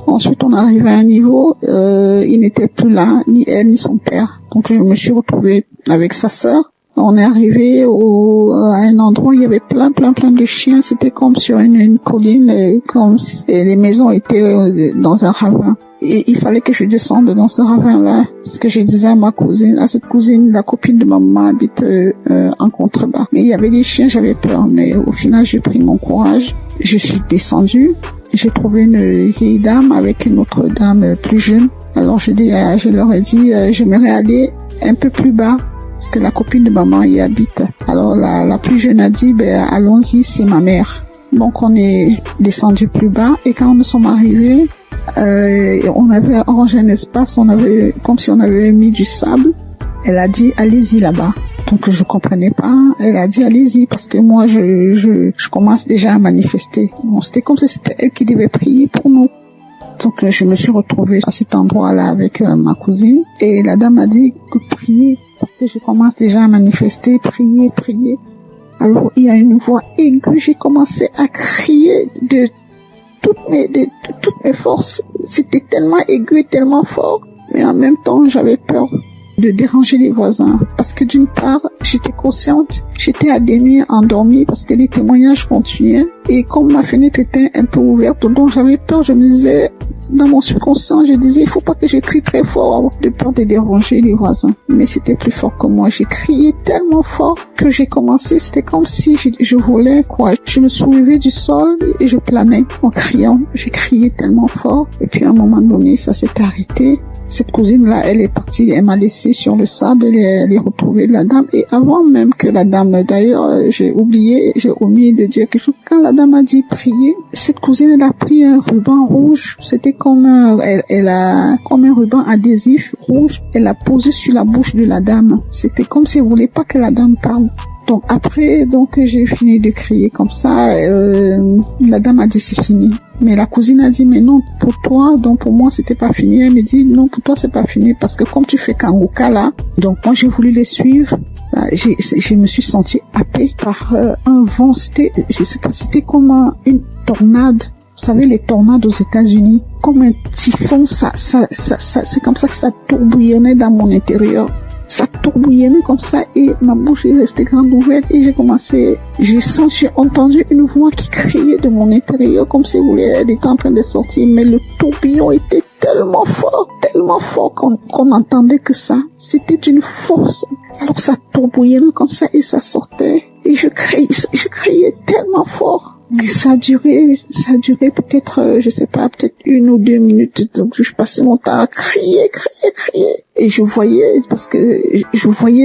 Ensuite, on arrivait à un niveau, il n'était plus là, ni elle, ni son père. Donc, je me suis retrouvée avec sa sœur. On est arrivé à un endroit où il y avait plein de chiens. C'était comme sur une colline, et les maisons étaient dans un ravin. Et il fallait que je descende dans ce ravin-là, parce que je disais à cette cousine, la copine de ma maman habite en contrebas. Mais il y avait des chiens, j'avais peur, mais au final, j'ai pris mon courage. Je suis descendue. J'ai trouvé une vieille dame avec une autre dame plus jeune. Alors je leur ai dit, j'aimerais aller un peu plus bas, parce que la copine de maman y habite. Alors la plus jeune a dit, allons-y, c'est ma mère. Donc on est descendu plus bas et quand nous sommes arrivés, On avait arrangé un espace, comme si on avait mis du sable. Elle a dit, allez-y là-bas. Donc je comprenais pas. Elle a dit, allez-y, parce que moi, je commence déjà à manifester. Bon, c'était comme si c'était elle qui devait prier pour nous. Donc je me suis retrouvée à cet endroit-là avec ma cousine. Et la dame a dit que prier, parce que je commence déjà à manifester, prier. Alors il y a une voix aiguë, j'ai commencé à crier de toutes mes forces. C'était tellement aigu et tellement fort. Mais en même temps, j'avais peur de déranger les voisins. Parce que d'une part, j'étais consciente, j'étais à demi endormie parce que les témoignages continuaient. Et comme ma fenêtre était un peu ouverte, donc j'avais peur, je me disais, dans mon subconscient, je disais, il faut pas que je crie très fort de peur de déranger les voisins. Mais c'était plus fort que moi. J'ai crié tellement fort que j'ai commencé, c'était comme si je volais, quoi. Je me soulevais du sol et je planais en criant. J'ai crié tellement fort. Et puis à un moment donné, ça s'est arrêté. Cette cousine-là, elle est partie, elle m'a laissé sur le sable, elle est retrouvée la dame. Et avant même que la dame, d'ailleurs, j'ai omis de dire quelque chose. Quand la dame a dit prier, cette cousine, elle a pris un ruban rouge. C'était comme elle a comme un ruban adhésif rouge. Elle l'a posé sur la bouche de la dame. C'était comme si elle voulait pas que la dame parle. Donc après, j'ai fini de crier comme ça. La dame a dit c'est fini. Mais la cousine a dit mais non pour toi, donc pour moi c'était pas fini. Elle me dit non pour toi c'est pas fini parce que comme tu fais Kangoka là, donc moi j'ai voulu les suivre. Je me suis sentie happée par un vent. C'était comme une tornade. Vous savez les tornades aux États-Unis, comme un typhon. C'est comme ça que ça tourbillonnait dans mon intérieur. Ça tourbillonnait comme ça et ma bouche est restée grande ouverte et j'ai entendu une voix qui criait de mon intérieur comme si elle était en train de sortir, mais le tourbillon était tellement fort qu'on entendait que ça. C'était d'une force. Alors ça tourbillonnait comme ça et ça sortait et je criais tellement fort. Ça a duré peut-être, je sais pas, peut-être 1 ou 2 minutes. Donc, je passais mon temps à crier. Et je voyais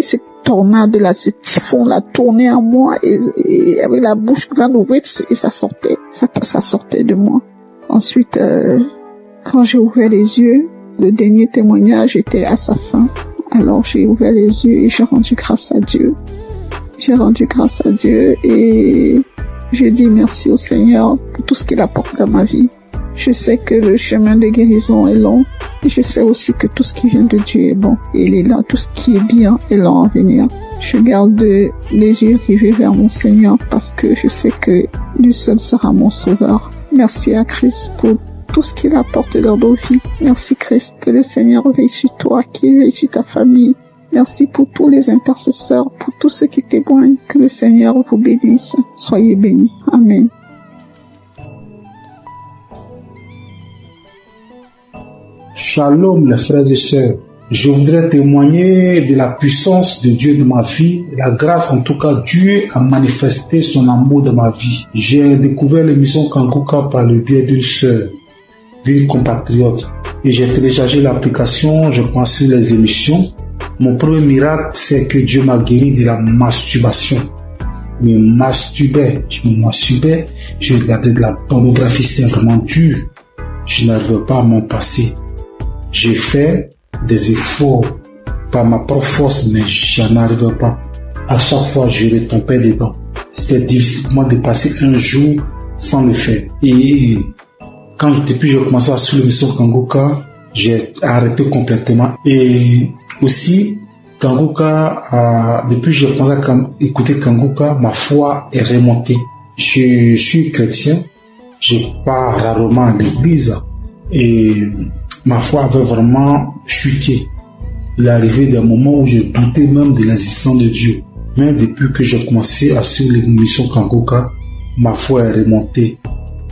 cette tornade-là, ce typhon-là tourner en moi et avec la bouche grande ouverte et ça sortait. Ça sortait de moi. Ensuite, quand j'ai ouvert les yeux, le dernier témoignage était à sa fin. Alors, j'ai ouvert les yeux et j'ai rendu grâce à Dieu. Et je dis merci au Seigneur pour tout ce qu'il apporte dans ma vie. Je sais que le chemin de guérison est long. Et je sais aussi que tout ce qui vient de Dieu est bon. Et il est là, tout ce qui est bien est long à venir. Je garde les yeux rivés vers mon Seigneur parce que je sais que lui seul sera mon sauveur. Merci à Christ pour tout ce qu'il apporte dans nos vies. Merci Christ, que le Seigneur veille sur toi, qu'il veille sur ta famille. Merci pour tous les intercesseurs, pour tous ceux qui témoignent. Que le Seigneur vous bénisse. Soyez bénis. Amen. Shalom les frères et sœurs. Je voudrais témoigner de la puissance de Dieu dans ma vie, la grâce en tout cas. Dieu a manifesté son amour dans ma vie. J'ai découvert l'émission Kangoka par le biais d'une sœur, d'une compatriote. Et j'ai téléchargé l'application, je pense sur les émissions. Mon premier miracle, c'est que Dieu m'a guéri de la masturbation. Je me masturbais, je regardais de la pornographie, c'était vraiment dur. Je n'arrivais pas à m'en passer. J'ai fait des efforts par ma propre force, mais je n'arrivais pas. À chaque fois, je retombais dedans. C'était difficile pour moi de passer un jour sans le faire. Et depuis que j'ai commencé à suivre l'émission Kangoka, j'ai arrêté complètement. Et aussi, Kangoka, depuis que j'ai commencé à écouter Kangoka, ma foi est remontée. Je suis chrétien, je pars rarement à l'église et ma foi avait vraiment chuté. Il est arrivé des moments où je doutais même de l'existence de Dieu. Mais depuis que j'ai commencé à suivre l'émission Kangoka, ma foi est remontée.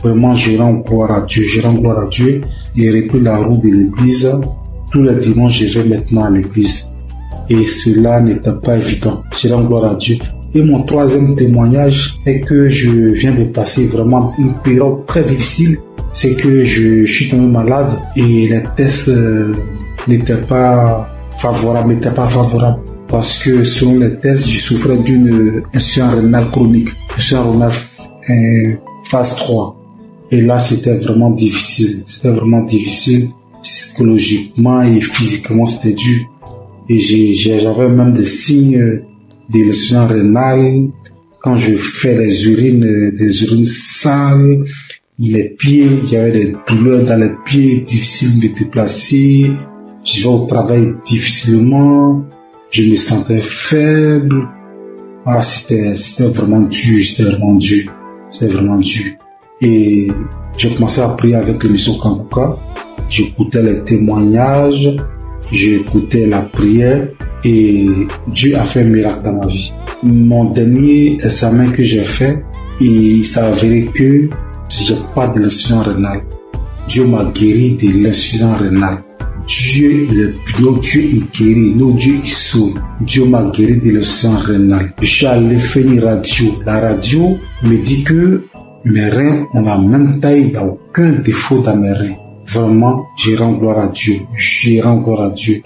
Vraiment, je rends gloire à Dieu. Et repris la route de l'église. Tous les dimanches, je vais maintenant à l'église. Et cela n'était pas évident. Je rends gloire à Dieu. Et mon troisième témoignage est que je viens de passer vraiment une période très difficile. C'est que je suis tombé malade et les tests n'étaient pas favorables. Parce que selon les tests, je souffrais d'une insuffisance rénale chronique. Insuffisance rénale phase 3. Et là, c'était vraiment difficile. C'était vraiment difficile. Psychologiquement et physiquement, c'était dur. Et j'avais même des signes d'insuffisance rénale. Quand je fais des urines sales, les pieds, il y avait des douleurs dans les pieds, difficile de me déplacer. Je vais au travail difficilement. Je me sentais faible. Ah, c'était vraiment dur, c'était vraiment dur. Et j'ai commencé à prier avec l'émission Kanguka. J'écoutais les témoignages, j'écoutais la prière et Dieu a fait un miracle dans ma vie. Mon dernier examen que j'ai fait, il s'est avéré que j'ai pas de l'insuffisance rénale. Dieu m'a guéri de l'insuffisance rénale. Dieu, notre Dieu, il guérit, notre Dieu, il sauve. Dieu m'a guéri de l'insuffisance rénale. Je suis allé faire une radio. La radio me dit que mes reins ont la même taille, il n'y a aucun défaut dans mes reins. Vraiment, je rends gloire à Dieu. Je rends gloire à Dieu.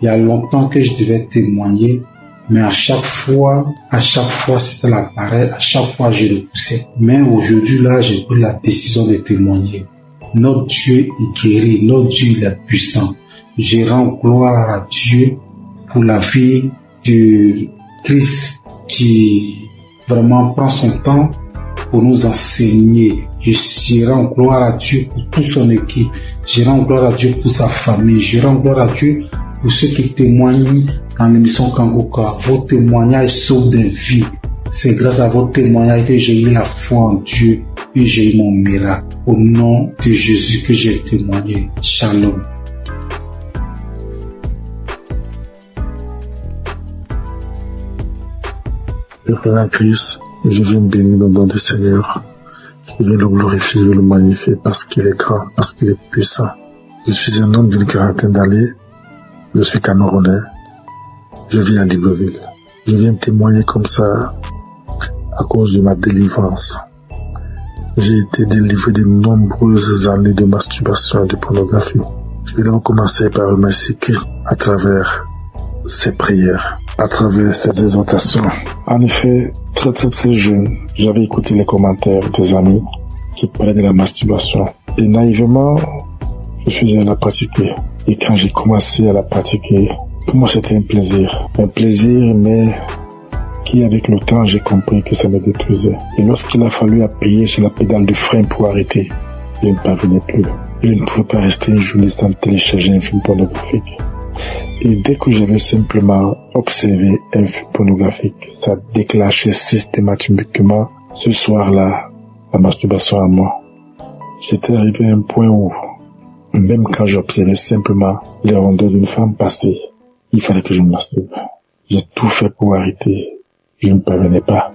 Il y a longtemps que je devais témoigner, mais à chaque fois, c'était la pareille. À chaque fois, je repoussais. Mais aujourd'hui, là, j'ai pris la décision de témoigner. Notre Dieu, il guérit. Notre Dieu, il est puissant. Je rends gloire à Dieu pour la vie de Christ qui vraiment prend son temps pour nous enseigner. Je rends gloire à Dieu pour toute son équipe. Je rends gloire à Dieu pour sa famille. Je rends gloire à Dieu pour ceux qui témoignent dans l'émission Kanguka. Vos témoignages sauvent des vies. C'est grâce à vos témoignages que j'ai eu la foi en Dieu et j'ai eu mon miracle. Au nom de Jésus que j'ai témoigné. Shalom. Père en Christ, je viens bénir le nom du Seigneur. Je viens le glorifier, je le magnifier parce qu'il est grand, parce qu'il est puissant. Je suis un homme d'une quarantaine d'années. Je suis camerounais. Je vis à Libreville. Je viens témoigner comme ça à cause de ma délivrance. J'ai été délivré de nombreuses années de masturbation et de pornographie. Je vais donc commencer par remercier Christ à travers ses prières, à travers ses exhortations. En effet, très jeune, j'avais écouté les commentaires des amis qui parlaient de la masturbation. Et naïvement, je faisais la pratiquer. Et quand j'ai commencé à la pratiquer, pour moi c'était un plaisir. Un plaisir, mais qui avec le temps, j'ai compris que ça me détruisait. Et lorsqu'il a fallu appuyer sur la pédale de frein pour arrêter, je ne parvenais plus. Je ne pouvais pas rester une journée sans télécharger un film pornographique. Et dès que j'avais simplement observé un film pornographique, ça déclenchait systématiquement ce soir-là la masturbation à moi. J'étais arrivé à un point où, même quand j'observais simplement les rondeurs d'une femme passer, il fallait que je me masturbe. J'ai tout fait pour arrêter. Je ne parvenais pas.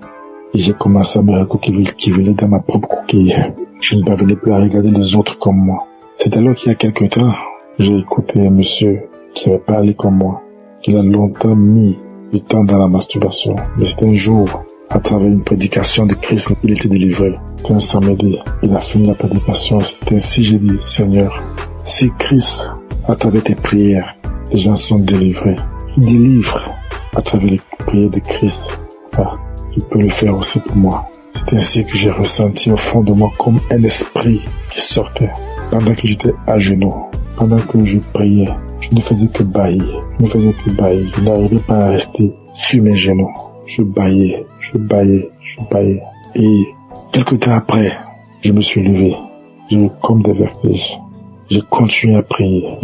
Et j'ai commencé à me recouquiller dans ma propre coquille. Je ne parvenais plus à regarder les autres comme moi. C'est alors qu'il y a quelque temps, j'ai écouté un monsieur qui avait parlé comme moi, qu'il a longtemps mis du temps dans la masturbation. Mais c'était un jour, à travers une prédication de Christ, il était délivré. C'était un samedi. Il a fini la prédication. C'était ainsi, j'ai dit, Seigneur, si Christ, à travers tes prières, les gens sont délivrés, délivre à travers les prières de Christ. Ah, tu peux le faire aussi pour moi. C'est ainsi que j'ai ressenti au fond de moi comme un esprit qui sortait. Pendant que j'étais à genoux, pendant que je priais, je ne faisais que bâillir. Je n'arrivais pas à rester sur mes genoux. Je bâillais. Et quelque temps après, je me suis levé. J'ai eu comme des vertiges. J'ai continué à prier.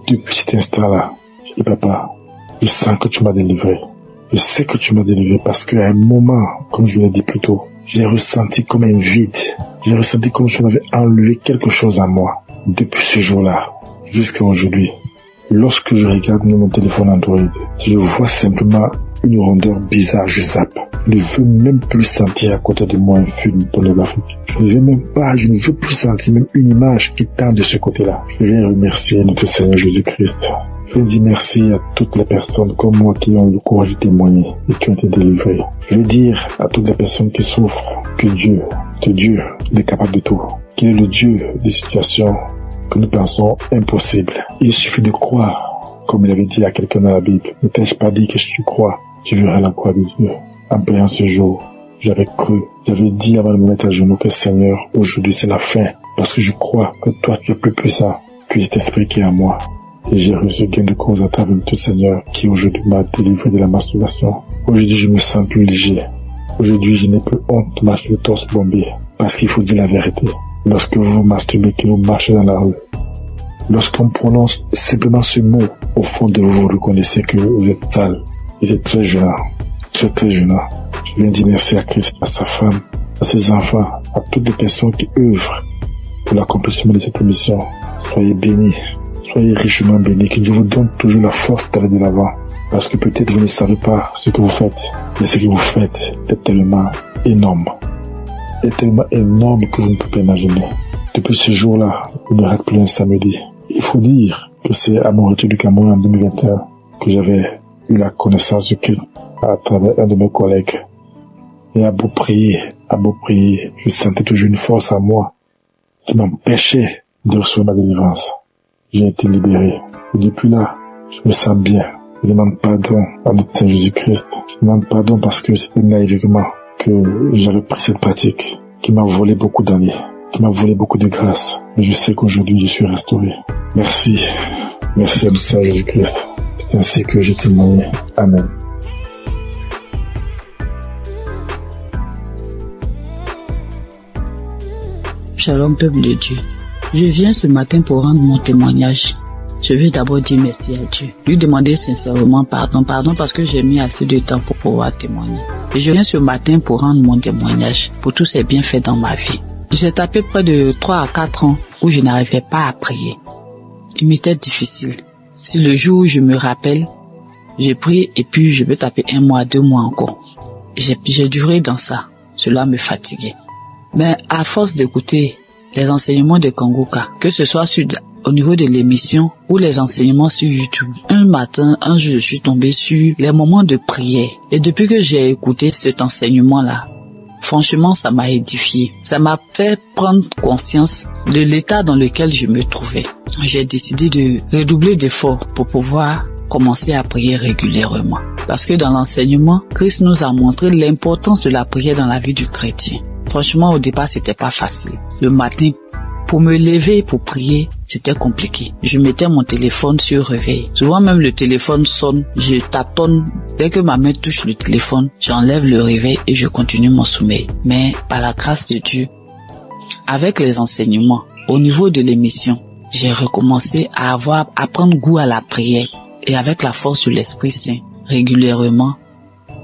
Depuis cet instant-là, je dis, papa, je sens que tu m'as délivré. Je sais que tu m'as délivré parce qu'à un moment, comme je l'ai dit plus tôt, j'ai ressenti comme un vide. J'ai ressenti comme si on avait enlevé quelque chose à moi. Depuis ce jour-là, jusqu'à aujourd'hui, lorsque je regarde mon téléphone Android, je vois simplement une rondeur bizarre, je zappe. Je ne veux même plus sentir à côté de moi un film pornographique. Je ne veux plus sentir même une image qui tend de ce côté-là. Je viens remercier notre Seigneur Jésus-Christ. Je veux dire merci à toutes les personnes comme moi qui ont eu le courage de témoigner et qui ont été délivrées. Je veux dire à toutes les personnes qui souffrent que Dieu est capable de tout. Qu'il est le Dieu des situations que nous pensons impossibles. Il suffit de croire, comme il avait dit à quelqu'un dans la Bible. Ne t'ai-je pas dit que si tu crois, tu verras la croix de Dieu. En priant ce jour, J'avais cru, j'avais dit avant de me mettre à genoux que Seigneur, aujourd'hui c'est la fin. Parce que je crois que toi tu es plus puissant que cet esprit qui est en moi. Et j'ai reçu gain de cause à travers tout Seigneur qui aujourd'hui m'a délivré de la masturbation. Aujourd'hui je me sens plus léger. Aujourd'hui je n'ai plus honte de marcher le torse bombé. Parce qu'il faut dire la vérité. Lorsque vous vous masturbez, que vous marchez dans la rue, lorsqu'on prononce simplement ce mot, au fond de vous, vous reconnaissez que vous êtes sale. Vous êtes très gênant. Très gênant. Je viens dire merci à Christ, à sa femme, à ses enfants, à toutes les personnes qui œuvrent pour l'accomplissement de cette émission. Soyez bénis. Soyez richement bénis. Que Dieu vous donne toujours la force d'aller de l'avant. Parce que peut-être vous ne savez pas ce que vous faites. Mais ce que vous faites est tellement énorme. Est tellement énorme que vous ne pouvez pas imaginer. Depuis ce jour-là, il ne rate plus un samedi. Il faut dire que c'est à mon retour du Cameroun en 2021 que j'avais eu la connaissance de Christ à travers un de mes collègues. Et à beau prier, je sentais toujours une force en moi qui m'empêchait de recevoir ma délivrance. J'ai été libéré. Et depuis là, je me sens bien. Je demande pardon à notre Seigneur Jésus-Christ. Je demande pardon parce que c'était naïvement que j'avais pris cette pratique qui m'a volé beaucoup d'années, qui m'a volé beaucoup de grâce. Mais je sais qu'aujourd'hui je suis restauré. Merci. Merci à notre Seigneur Jésus-Christ. C'est ainsi que j'ai témoigné. Amen. Shalom, peuple de Dieu. Je viens ce matin pour rendre mon témoignage. Je veux d'abord dire merci à Dieu. Lui demander sincèrement pardon parce que j'ai mis assez de temps pour pouvoir témoigner. Et je viens ce matin pour rendre mon témoignage pour tous ces bienfaits dans ma vie. J'ai tapé près de 3 à 4 ans où je n'arrivais pas à prier. Il m'était difficile. Si le jour où je me rappelle, j'ai prié et puis je peux taper 1 mois, 2 mois encore. J'ai duré dans ça. Cela me fatiguait. Mais à force d'écouter les enseignements de Kangoka, que ce soit au niveau de l'émission ou les enseignements sur YouTube, un jour, je suis tombé sur les moments de prière. Et depuis que j'ai écouté cet enseignement-là, franchement, ça m'a édifié. Ça m'a fait prendre conscience de l'état dans lequel je me trouvais. J'ai décidé de redoubler d'efforts pour pouvoir commencer à prier régulièrement. Parce que dans l'enseignement, Christ nous a montré l'importance de la prière dans la vie du chrétien. Franchement, au départ, c'était pas facile. Le matin, pour me lever pour prier, c'était compliqué. Je mettais mon téléphone sur réveil. Souvent même le téléphone sonne, je tâtonne. Dès que ma main touche le téléphone, j'enlève le réveil et je continue mon sommeil. Mais par la grâce de Dieu, avec les enseignements, au niveau de l'émission, j'ai recommencé à prendre goût à la prière. Et avec la force de l'Esprit Saint, régulièrement,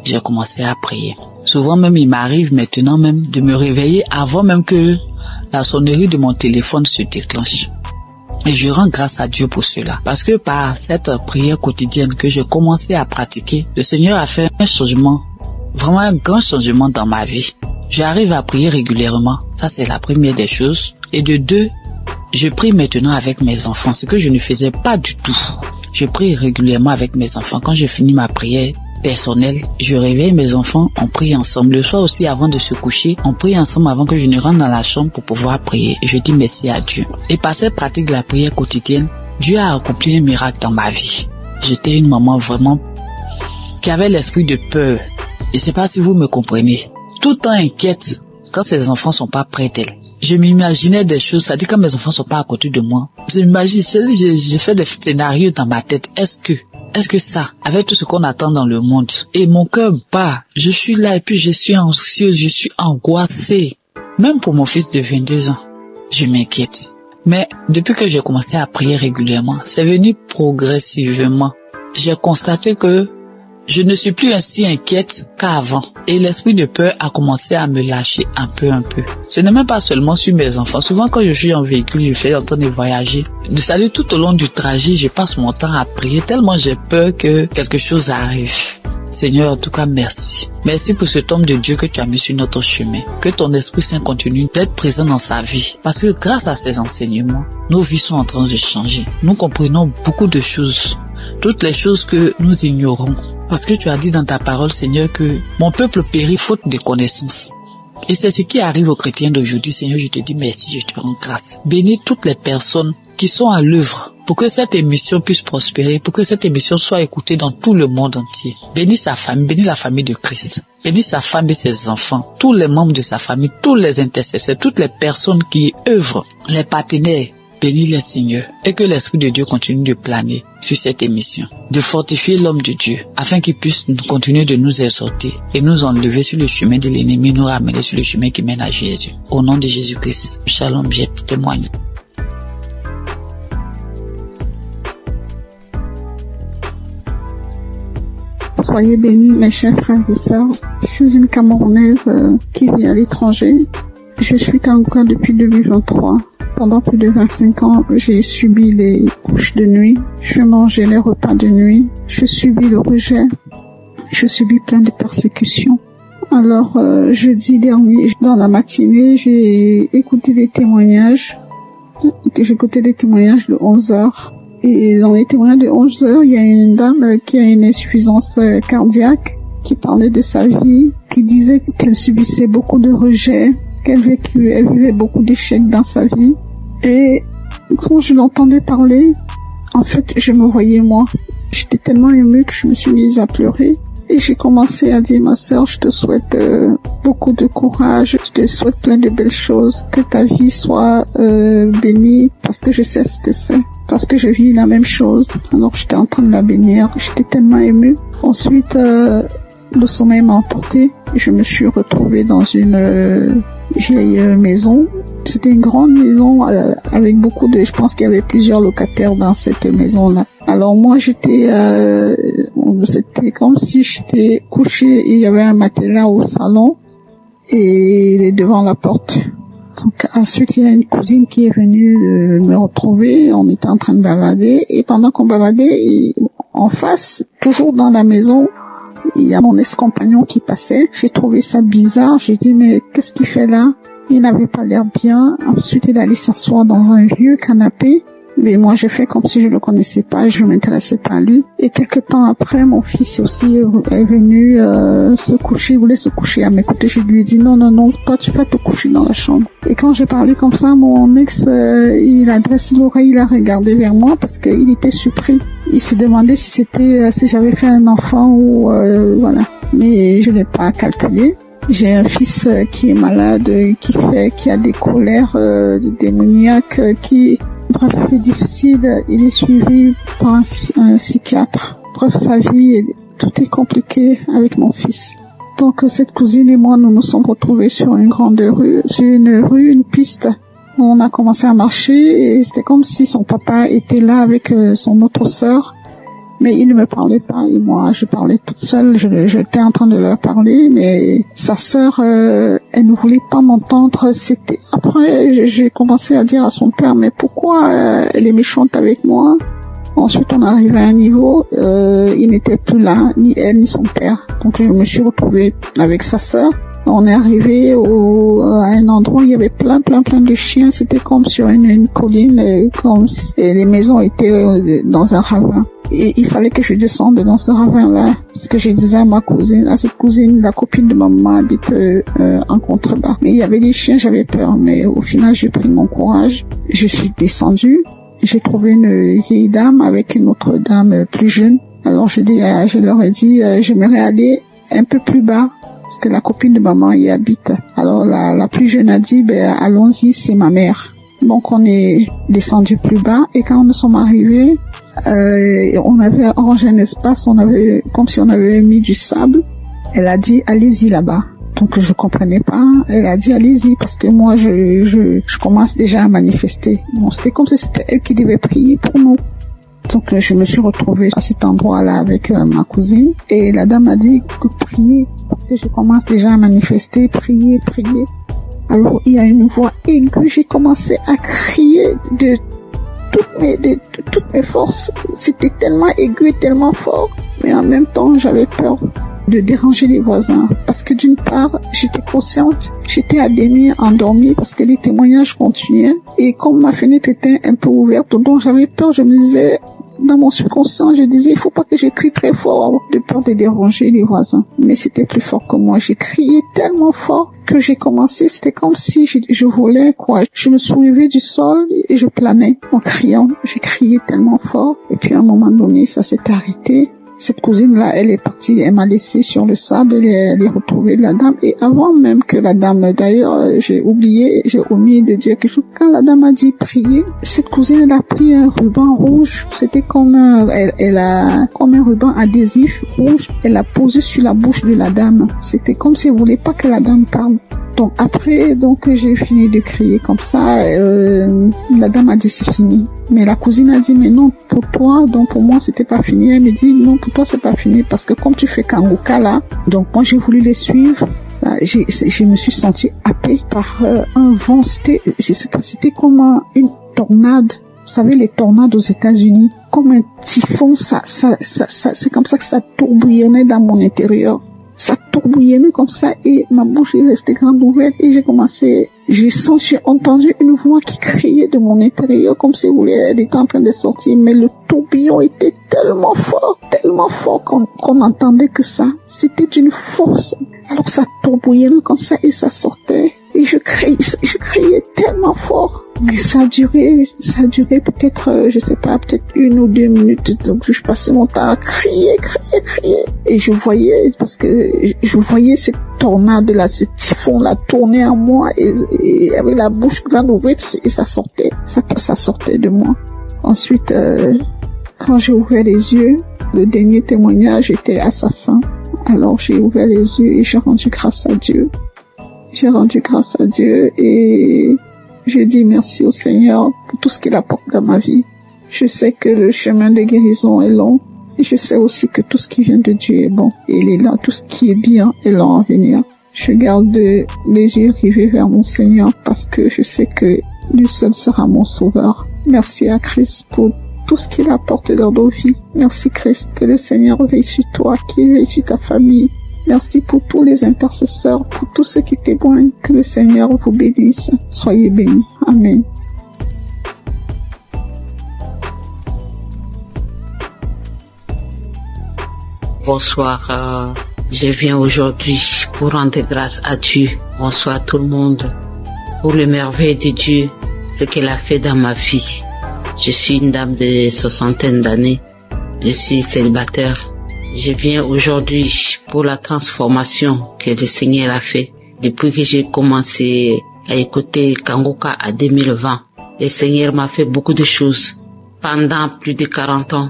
j'ai commencé à prier. Souvent même, il m'arrive maintenant même de me réveiller avant même que la sonnerie de mon téléphone se déclenche. Et je rends grâce à Dieu pour cela. Parce que par cette prière quotidienne que j'ai commencé à pratiquer, le Seigneur a fait un changement, vraiment un grand changement dans ma vie. J'arrive à prier régulièrement. Ça, c'est la première des choses. Et de 2, je prie maintenant avec mes enfants, ce que je ne faisais pas du tout. Je prie régulièrement avec mes enfants. Quand je finis ma prière personnelle, je réveille mes enfants, on prie ensemble. Le soir aussi, avant de se coucher, on prie ensemble avant que je ne rentre dans la chambre pour pouvoir prier. Et je dis merci à Dieu. Et par cette pratique de la prière quotidienne, Dieu a accompli un miracle dans ma vie. J'étais une maman vraiment qui avait l'esprit de peur. Et c'est pas si vous me comprenez. Tout le temps inquiète quand ses enfants sont pas près d'elle. Je m'imaginais des choses, c'est-à-dire quand mes enfants sont pas à côté de moi. J'ai fait des scénarios dans ma tête. Est-ce que ça, avec tout ce qu'on attend dans le monde, et mon cœur bat, je suis là et puis je suis anxieuse, je suis angoissée. Même pour mon fils de 22 ans, je m'inquiète. Mais depuis que j'ai commencé à prier régulièrement, c'est venu progressivement. J'ai constaté que je ne suis plus ainsi inquiète qu'avant. Et l'esprit de peur a commencé à me lâcher un peu. Ce n'est même pas seulement sur mes enfants. Souvent quand je suis en véhicule, je fais en train de voyager. C'est-à-dire tout au long du trajet, je passe mon temps à prier tellement j'ai peur que quelque chose arrive. Seigneur, en tout cas, merci. Merci pour cet homme de Dieu que tu as mis sur notre chemin. Que ton Esprit Saint continue d'être présent dans sa vie. Parce que grâce à ces enseignements, nos vies sont en train de changer. Nous comprenons beaucoup de choses. Toutes les choses que nous ignorons. Parce que tu as dit dans ta parole, Seigneur, que mon peuple périt faute de connaissance. Et c'est ce qui arrive aux chrétiens d'aujourd'hui. Seigneur, je te dis merci, je te rends grâce. Bénis toutes les personnes qui sont à l'œuvre pour que cette émission puisse prospérer, pour que cette émission soit écoutée dans tout le monde entier. Bénis sa famille, bénis la famille de Christ. Bénis sa femme et ses enfants, tous les membres de sa famille, tous les intercesseurs, toutes les personnes qui œuvrent, les partenaires. Bénis les Seigneur et que l'Esprit de Dieu continue de planer sur cette émission, de fortifier l'homme de Dieu afin qu'il puisse continuer de nous exhorter et nous enlever sur le chemin de l'ennemi, nous ramener sur le chemin qui mène à Jésus. Au nom de Jésus-Christ, shalom, j'ai témoigné. Soyez bénis, mes chers frères et sœurs. Je suis une Camerounaise qui vit à l'étranger. Je suis Kanguka depuis 2023. Pendant plus de 25 ans, j'ai subi les couches de nuit. Je mangeais les repas de nuit. Je subis le rejet. Je subis plein de persécutions. Alors, jeudi dernier, dans la matinée, j'ai écouté des témoignages. J'ai écouté des témoignages de 11 heures. Et dans les témoignages de 11 heures, il y a une dame qui a une insuffisance cardiaque, qui parlait de sa vie, qui disait qu'elle subissait beaucoup de rejets, qu'elle vivait beaucoup d'échecs dans sa vie. Et quand je l'entendais parler, en fait, je me voyais moi. J'étais tellement émue que je me suis mise à pleurer. Et j'ai commencé à dire, ma sœur, je te souhaite beaucoup de courage, je te souhaite plein de belles choses, que ta vie soit bénie, parce que je sais ce que c'est, parce que je vis la même chose. Alors j'étais en train de la bénir, j'étais tellement émue. Ensuite, le sommeil m'a emporté, je me suis retrouvée dans une vieille maison. C'était une grande maison avec beaucoup de... Je pense qu'il y avait plusieurs locataires dans cette maison-là. Alors moi, c'était comme si j'étais couchée et il y avait un matelas au salon et devant la porte. Donc ensuite, il y a une cousine qui est venue me retrouver. On était en train de bavader et pendant qu'on bavadait, en face, toujours dans la maison, il y a mon ex-compagnon qui passait. J'ai trouvé ça bizarre. J'ai dit, mais qu'est-ce qu'il fait là? Il n'avait pas l'air bien. Ensuite, il allait s'asseoir dans un vieux canapé. Mais moi, j'ai fait comme si je le connaissais pas, je m'intéressais pas à lui. Et quelque temps après, mon fils aussi est venu se coucher, il voulait se coucher à mes côtés. Je lui ai dit, non, toi, tu vas te coucher dans la chambre. Et quand j'ai parlé comme ça, mon ex, il a dressé l'oreille, il a regardé vers moi parce qu'il était surpris. Il s'est demandé si j'avais fait un enfant ou voilà. Mais je l'ai pas calculé. J'ai un fils qui est malade, qui a des colères démoniaques, bref, c'est difficile. Il est suivi par un psychiatre. Bref, sa vie, tout est compliqué avec mon fils. Donc, cette cousine et moi, nous nous sommes retrouvés sur une grande rue, une piste. On a commencé à marcher et c'était comme si son papa était là avec son autre sœur. Mais il ne me parlait pas et moi je parlais toute seule, j'étais en train de leur parler, mais sa sœur, elle ne voulait pas m'entendre. Après j'ai commencé à dire à son père, mais pourquoi elle est méchante avec moi? Ensuite on est arrivé à un niveau, il n'était plus là, ni elle ni son père. Donc je me suis retrouvée avec sa sœur. On est arrivé à un endroit où il y avait plein de chiens. C'était comme sur une colline, comme si les maisons étaient dans un ravin. Et il fallait que je descende dans ce ravin-là, parce que je disais à cette cousine, la copine de maman habite en contrebas. Mais il y avait des chiens, j'avais peur. Mais au final, j'ai pris mon courage. Je suis descendue. J'ai trouvé une vieille dame avec une autre dame plus jeune. Alors je leur ai dit, j'aimerais aller un peu plus bas, parce que la copine de maman y habite. Alors la plus jeune a dit, allons-y, c'est ma mère. Donc on est descendu plus bas et quand nous sommes arrivés, on avait arrangé un espace, comme si on avait mis du sable. Elle a dit, allez-y là-bas. Donc je comprenais pas. Elle a dit, allez-y, parce que moi je commence déjà à manifester. Bon, c'était comme si c'était elle qui devait prier pour nous. Donc je me suis retrouvée à cet endroit-là avec ma cousine et la dame a dit que prier, parce que je commence déjà à manifester, prier. Alors il y a une voix aiguë, j'ai commencé à crier de toutes mes forces. C'était tellement aigu et tellement fort, mais en même temps j'avais peur. de déranger les voisins. Parce que d'une part, j'étais consciente, j'étais à demi endormie parce que les témoignages continuaient. Et comme ma fenêtre était un peu ouverte, donc j'avais peur, je me disais, dans mon subconscient, je disais, il faut pas que je crie très fort de peur de déranger les voisins. Mais c'était plus fort que moi. J'ai crié tellement fort que j'ai commencé, c'était comme si je volais, quoi. Je me soulevais du sol et je planais en criant. J'ai crié tellement fort. Et puis à un moment donné, ça s'est arrêté. Cette cousine-là, elle est partie, elle m'a laissé sur le sable, elle est retrouvée la dame. Et avant même que la dame, d'ailleurs, j'ai omis de dire quelque chose. Quand la dame a dit prier, cette cousine, elle a pris un ruban rouge. C'était comme elle a comme un ruban adhésif rouge. Elle l'a posé sur la bouche de la dame. C'était comme si elle voulait pas que la dame parle. Donc après, j'ai fini de crier comme ça. La dame a dit c'est fini. Mais la cousine a dit mais non pour toi, donc pour moi c'était pas fini. Elle me dit non pour toi c'est pas fini parce que comme tu fais Kangoka là, donc moi j'ai voulu les suivre. Je me suis sentie happée par un vent. C'était, je sais pas, c'était comme une tornade. Vous savez les tornades aux États-Unis, comme un typhon. Ça, c'est comme ça que ça tourbillonnait dans mon intérieur. Ça tourbillonnait comme ça et ma bouche est restée grande ouverte et j'ai entendu une voix qui criait de mon intérieur comme si elle était en train de sortir, mais le tourbillon était tellement fort qu'on entendait que ça. C'était d'une force. Alors ça tourbillonnait comme ça et ça sortait. Et je criais tellement fort que ça a duré peut-être, je sais pas, peut-être 1 ou 2 minutes. Donc je passais mon temps à crier. Et je voyais cette tornade-là, ce typhon-là tourner en moi et avec la bouche grande ouverte et ça sortait. Ça sortait de moi. Ensuite, quand j'ai ouvert les yeux, le dernier témoignage était à sa fin. Alors j'ai ouvert les yeux et j'ai rendu grâce à Dieu. J'ai rendu grâce à Dieu et je dis merci au Seigneur pour tout ce qu'il apporte dans ma vie. Je sais que le chemin de guérison est long et je sais aussi que tout ce qui vient de Dieu est bon. Et il est là, tout ce qui est bien est long à venir. Je garde les yeux rivés vers mon Seigneur parce que je sais que lui seul sera mon sauveur. Merci à Christ pour tout ce qu'il apporte dans nos vies. Merci Christ, que le Seigneur veille sur toi, qu'il veille sur ta famille. Merci pour tous les intercesseurs, pour tous ceux qui témoignent. Que le Seigneur vous bénisse. Soyez bénis. Amen. Bonsoir. Je viens aujourd'hui pour rendre grâce à Dieu. Bonsoir tout le monde. Pour le merveille de Dieu, ce qu'il a fait dans ma vie. Je suis une dame de 60 d'années. Je suis célibataire. Je viens aujourd'hui pour la transformation que le Seigneur a fait. Depuis que j'ai commencé à écouter Kangoka en 2020, le Seigneur m'a fait beaucoup de choses. Pendant plus de 40 ans,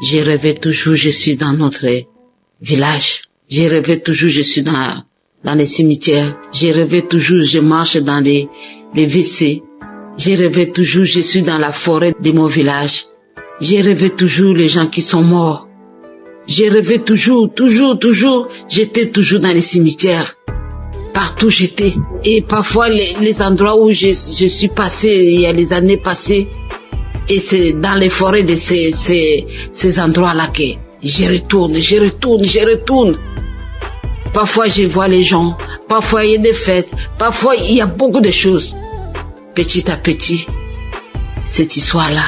j'ai rêvé toujours, je suis dans notre village. J'ai rêvé toujours, je suis dans les cimetières. J'ai rêvé toujours, je marche dans les WC. J'ai rêvé toujours, je suis dans la forêt de mon village. J'ai rêvé toujours les gens qui sont morts. J'ai rêvé toujours, j'étais toujours dans les cimetières. Partout j'étais. Et parfois les endroits où je suis passée, il y a les années passées, et c'est dans les forêts de ces endroits-là que je retourne. Parfois je vois les gens, parfois il y a des fêtes, parfois il y a beaucoup de choses. Petit à petit, cette histoire-là,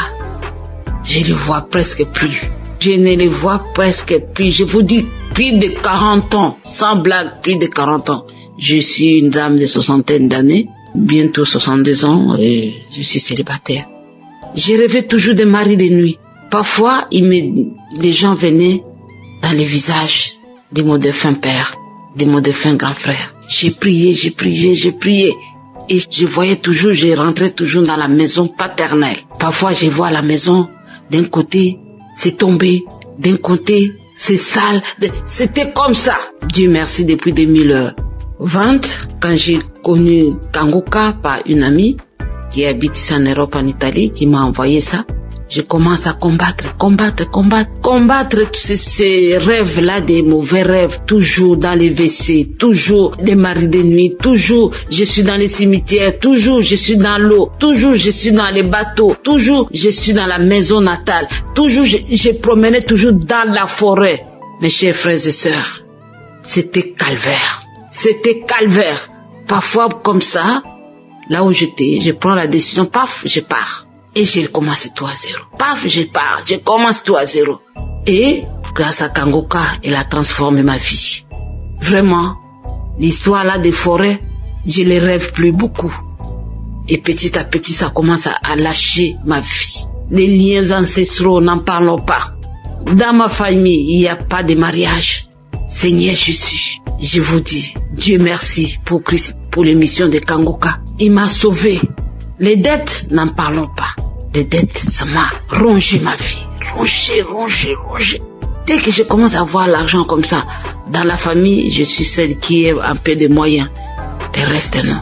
je ne vois presque plus. Je ne les vois presque plus. Je vous dis, plus de 40 ans. Sans blague, plus de 40 ans. Je suis une dame de 60 d'années. Bientôt 62 ans. Et je suis célibataire. Je rêvais toujours de mari de nuit. Parfois, les gens venaient dans les visages de mon défunt père, de mon défunt grand frère. J'ai prié. Et je voyais toujours, je rentrais toujours dans la maison paternelle. Parfois, je vois la maison d'un côté, c'est tombé, d'un côté, c'est sale. C'était comme ça. Dieu merci, depuis 2020, quand j'ai connu Kangoka par une amie qui habite ici en Europe, en Italie, qui m'a envoyé ça, je commence à combattre tous ces rêves-là, des mauvais rêves, toujours dans les WC, toujours les maris de nuit, toujours je suis dans les cimetières, toujours je suis dans l'eau, toujours je suis dans les bateaux, toujours je suis dans la maison natale, toujours je promenais toujours dans la forêt. Mes chers frères et sœurs, c'était calvaire. C'était calvaire. Parfois, comme ça, là où j'étais, je prends la décision, paf, je pars. Et je commence tout à zéro. Paf, je pars, je commence tout à zéro. Et grâce à Kangoka, elle a transformé ma vie. Vraiment, l'histoire là des forêts, je les rêve plus beaucoup. Et petit à petit, ça commence à lâcher ma vie. Les liens ancestraux, n'en parlons pas. Dans ma famille, il n'y a pas de mariage. Seigneur Jésus, je vous dis, Dieu merci pour Christ, pour l'émission de Kangoka. Il m'a sauvé. Les dettes, n'en parlons pas. Les dettes, ça m'a rongé ma vie. Rongé. Dès que je commence à voir l'argent comme ça, dans la famille, je suis celle qui a un peu de moyens. Le reste, non.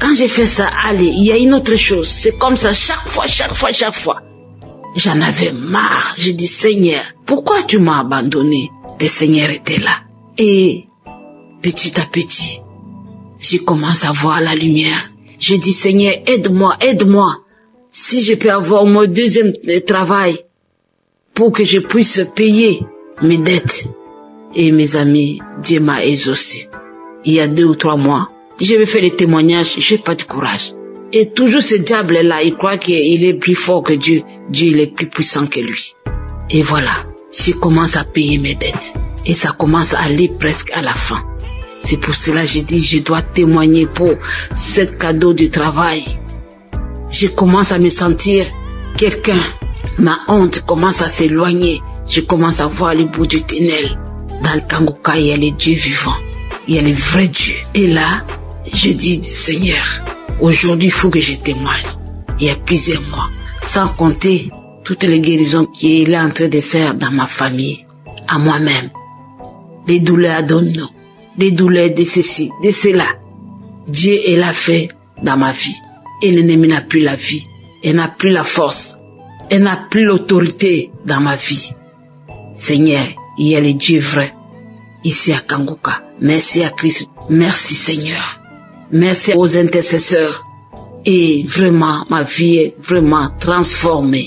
Quand j'ai fait ça, allez, il y a une autre chose. C'est comme ça, chaque fois. J'en avais marre. J'ai dit, Seigneur, pourquoi tu m'as abandonné? Le Seigneur était là. Et petit à petit, je commence à voir la lumière. Je dis, Seigneur, aide-moi. Si je peux avoir mon deuxième travail pour que je puisse payer mes dettes. Et mes amis, Dieu m'a exaucé. Il y a 2 ou 3 mois, je vais faire les témoignages, j'ai pas de courage. Et toujours ce diable-là, il croit qu'il est plus fort que Dieu. Dieu, il est plus puissant que lui. Et voilà, je commence à payer mes dettes. Et ça commence à aller presque à la fin. C'est pour cela que j'ai dit, je dois témoigner pour ce cadeau du travail. Je commence à me sentir quelqu'un. Ma honte commence à s'éloigner. Je commence à voir le bout du tunnel. Dans le Kangoka, il y a les dieux vivants. Il y a les vrais dieux. Et là, je dis, Seigneur, aujourd'hui, il faut que je témoigne. Il y a plusieurs mois. Sans compter toutes les guérisons qu'il est en train de faire dans ma famille, à moi-même. Les douleurs abdominaux, les douleurs de ceci, de cela. Dieu, il a fait dans ma vie. Et l'ennemi n'a plus la vie. Elle n'a plus la force. Elle n'a plus l'autorité dans ma vie. Seigneur, il y a les dieux vrais ici à Kangoka. Merci à Christ. Merci Seigneur. Merci aux intercesseurs. Et vraiment, ma vie est vraiment transformée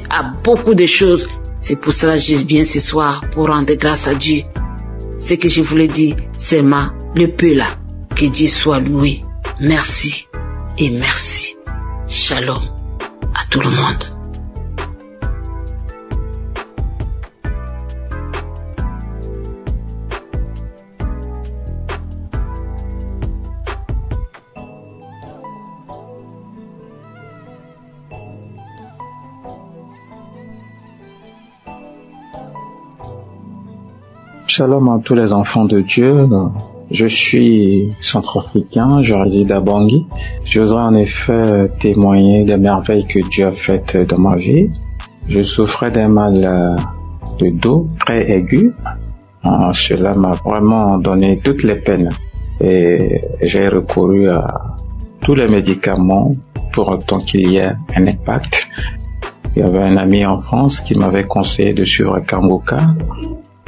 à beaucoup de choses. C'est pour cela que je viens ce soir pour rendre grâce à Dieu. Ce que je voulais dire, c'est le peu là. Que Dieu soit loué. Merci et merci. Shalom à tout le monde. Shalom à tous les enfants de Dieu. Je suis centrafricain, je réside à Bangui. Je voudrais en effet témoigner des merveilles que Dieu a faites dans ma vie. Je souffrais d'un mal de dos très aigu. Cela m'a vraiment donné toutes les peines. Et j'ai recouru à tous les médicaments pour autant qu'il y ait un impact. Il y avait un ami en France qui m'avait conseillé de suivre Kangoka.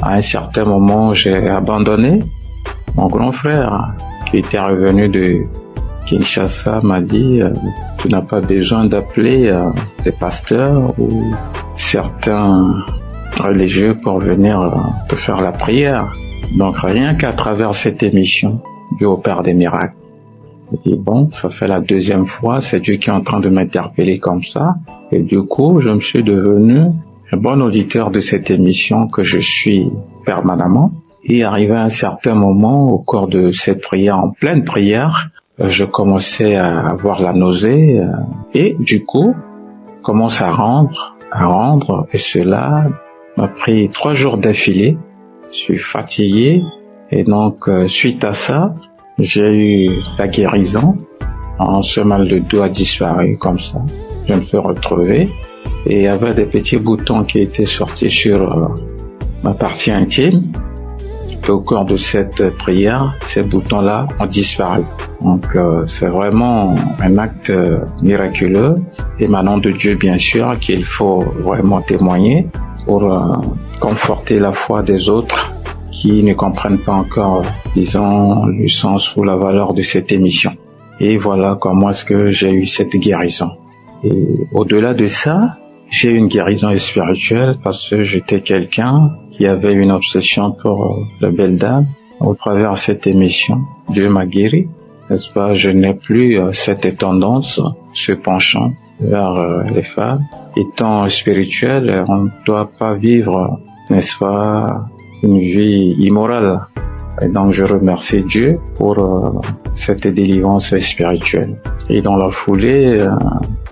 À un certain moment, j'ai abandonné. Mon grand frère, qui était revenu de Kinshasa, m'a dit « Tu n'as pas besoin d'appeler des pasteurs ou certains religieux pour venir te faire la prière. » Donc rien qu'à travers cette émission, Dieu opère des miracles. J'ai dit bon, ça fait la 2e fois, c'est Dieu qui est en train de m'interpeller comme ça. Et du coup, je me suis devenu un bon auditeur de cette émission que je suis permanemment. Et arrivé à un certain moment, au cours de cette prière, en pleine prière, je commençais à avoir la nausée et du coup, commence à rendre, et cela m'a pris 3 jours d'affilée. Je suis fatigué et donc suite à ça, j'ai eu la guérison. Ce mal de dos a disparu comme ça. Je me suis retrouvé et il y avait des petits boutons qui étaient sortis sur ma partie intime. Et au cours de cette prière, ces boutons-là ont disparu. Donc c'est vraiment un acte miraculeux, émanant de Dieu bien sûr, qu'il faut vraiment témoigner pour conforter la foi des autres qui ne comprennent pas encore, disons, le sens ou la valeur de cette émission. Et voilà comment est-ce que j'ai eu cette guérison. Et au-delà de ça, J'ai eu une guérison spirituelle parce que j'étais quelqu'un qui avait une obsession pour la belle dame. Au travers de cette émission, Dieu m'a guéri, n'est-ce pas? Je n'ai plus cette tendance, ce penchant vers les femmes. Étant spirituel, on ne doit pas vivre, n'est-ce pas, une vie immorale. Et donc je remercie Dieu pour cette délivrance spirituelle. Et dans la foulée,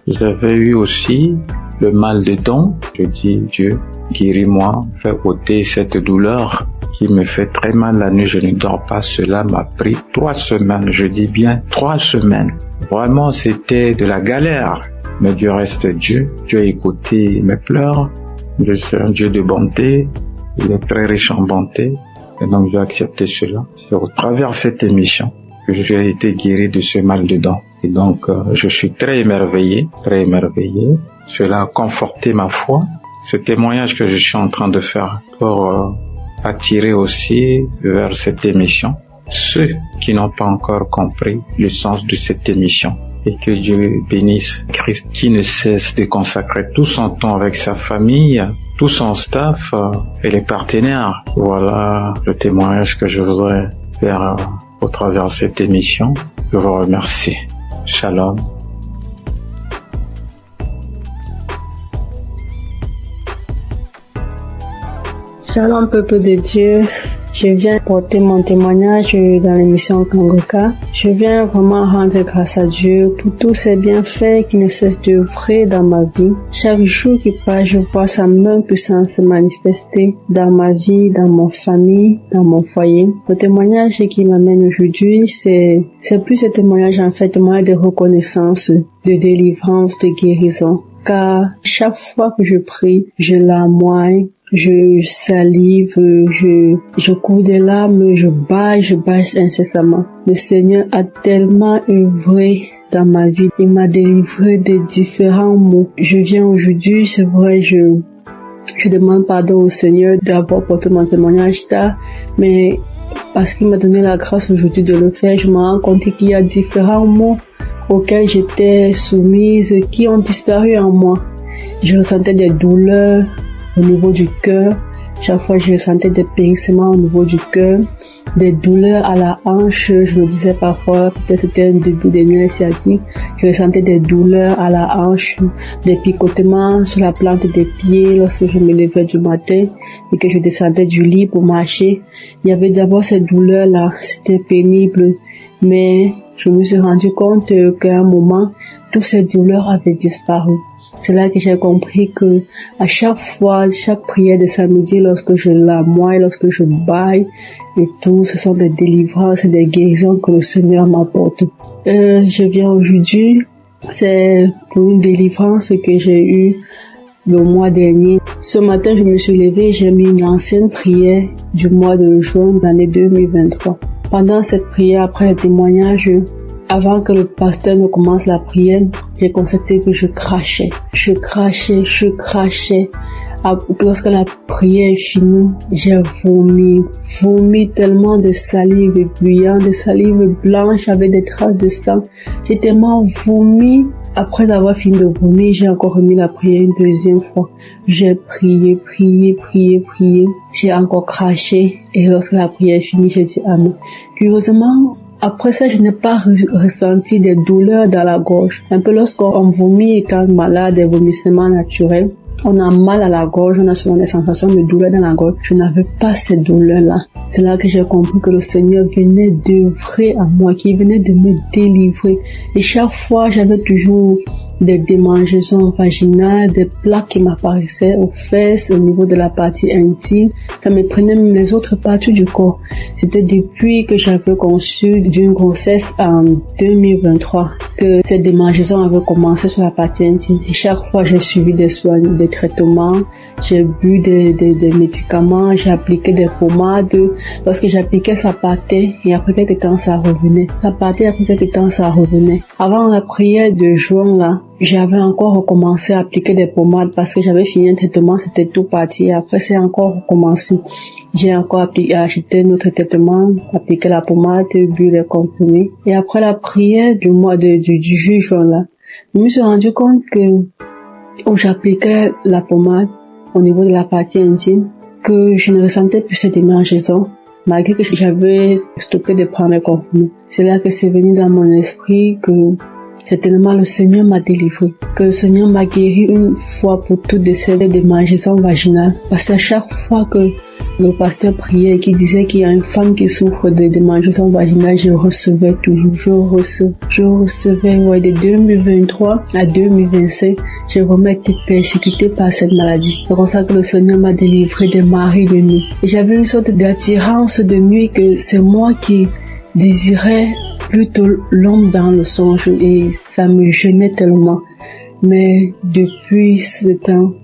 j'avais eu aussi le mal de dents. Je dis, Dieu, guéris-moi, fais ôter cette douleur qui me fait très mal la nuit, je ne dors pas. Cela m'a pris 3 semaines, je dis bien 3 semaines. Vraiment, c'était de la galère. Mais Dieu reste Dieu. Dieu a écouté mes pleurs. Dieu c'est un Dieu de bonté. Il est très riche en bonté. Et donc, j'ai accepté cela. C'est au travers de cette émission que j'ai été guéri de ce mal de dents. Et donc, je suis très émerveillé, très émerveillé. Cela a conforté ma foi. Ce témoignage que je suis en train de faire pour attirer aussi vers cette émission ceux qui n'ont pas encore compris le sens de cette émission. Et que Dieu bénisse Christ qui ne cesse de consacrer tout son temps avec sa famille, tout son staff et les partenaires. Voilà le témoignage que je voudrais faire au travers de cette émission. Je vous remercie. Shalom. Shalom peuple de Dieu, je viens porter mon témoignage dans l'émission Kangoka. Je viens vraiment rendre grâce à Dieu pour tous ses bienfaits qui ne cessent d'œuvrer dans ma vie. Chaque jour qui passe, je vois sa main puissante se manifester dans ma vie, dans mon famille, dans mon foyer. Le témoignage qui m'amène aujourd'hui, c'est plus un témoignage en fait, témoignage de reconnaissance, de délivrance, de guérison. Car chaque fois que je prie, je larmoie, je salive, je coule des larmes, je baille incessamment. Le Seigneur a tellement œuvré dans ma vie. Il m'a délivré de différents maux. Je viens aujourd'hui, c'est vrai, je demande pardon au Seigneur d'avoir porté mon témoignage tard, mais parce qu'il m'a donné la grâce aujourd'hui de le faire, je me rends compte qu'il y a différents maux auxquels j'étais soumise qui ont disparu en moi. Je ressentais des douleurs au niveau du cœur. Chaque fois, je ressentais des périssements au niveau du cœur, des douleurs à la hanche. Je me disais parfois, peut-être c'était un début de nerfs sciatiques. Je ressentais des douleurs à la hanche, des picotements sur la plante des pieds lorsque je me levais du matin et que je descendais du lit pour marcher. Il y avait d'abord ces douleurs-là, c'était pénible, mais je me suis rendu compte qu'à un moment, toutes ces douleurs avaient disparu. C'est là que j'ai compris que à chaque fois, chaque prière de samedi, lorsque je larmoie, lorsque je baille et tout, ce sont des délivrances et des guérisons que le Seigneur m'apporte. Je viens aujourd'hui, c'est pour une délivrance que j'ai eue le mois dernier. Ce matin, je me suis levée et j'ai mis une ancienne prière du mois de juin de l'année 2023. Pendant cette prière, après le témoignage, avant que le pasteur ne commence la prière, j'ai constaté que je crachais. Lorsque la prière est finie, j'ai vomi tellement de salive bruyante, de salive blanche avec des traces de sang. J'ai tellement vomi. Après avoir fini de vomir, j'ai encore remis la prière une deuxième fois. J'ai prié. J'ai encore craché. Et lorsque la prière est finie, j'ai dit Amen. Curieusement, après ça, je n'ai pas ressenti des douleurs dans la gorge. Un peu lorsqu'on vomit et quand malade, des vomissements naturels, on a mal à la gorge, on a souvent des sensations de douleur dans la gorge. Je n'avais pas ces douleurs-là. C'est là que j'ai compris que le Seigneur venait d'œuvrer à moi, qu'il venait de me délivrer. Et chaque fois, j'avais toujours des démangeaisons vaginales, des plaques qui m'apparaissaient aux fesses, au niveau de la partie intime. Ça me prenait même les autres parties du corps. C'était depuis que j'avais conçu d'une grossesse en 2023 que ces démangeaisons avaient commencé sur la partie intime. Et chaque fois, j'ai suivi des soins, des traitements, j'ai bu des médicaments, j'ai appliqué des pommades. Lorsque j'appliquais, ça partait et après quelques temps, ça revenait. Ça partait, après quelques temps, ça revenait. Avant la prière de juin, là, j'avais encore recommencé à appliquer des pommades parce que j'avais fini un traitement, c'était tout parti. Après, c'est encore recommencé. J'ai encore acheté un autre traitement, appliqué la pommade, bu les comprimés. Et après la prière du mois du juin, là, je me suis rendu compte que où j'appliquais la pommade au niveau de la partie intime, que je ne ressentais plus cette démangeaison, malgré que j'avais stoppé de prendre les comprimés. C'est là que c'est venu dans mon esprit que certainement le Seigneur m'a délivré, que le Seigneur m'a guéri une fois pour toutes de ces démangeaisons vaginales. Parce qu'à chaque fois que le pasteur priait et qui disait qu'il y a une femme qui souffre de démangeaisons vaginales, je recevais toujours, je recevais, de 2023 à 2025, j'ai vraiment été persécutée par cette maladie. C'est comme ça que le Seigneur m'a délivré des maris de nuit. Et j'avais une sorte d'attirance de nuit que c'est moi qui désirais plutôt l'homme dans le songe et ça me gênait tellement. Mais depuis ce temps,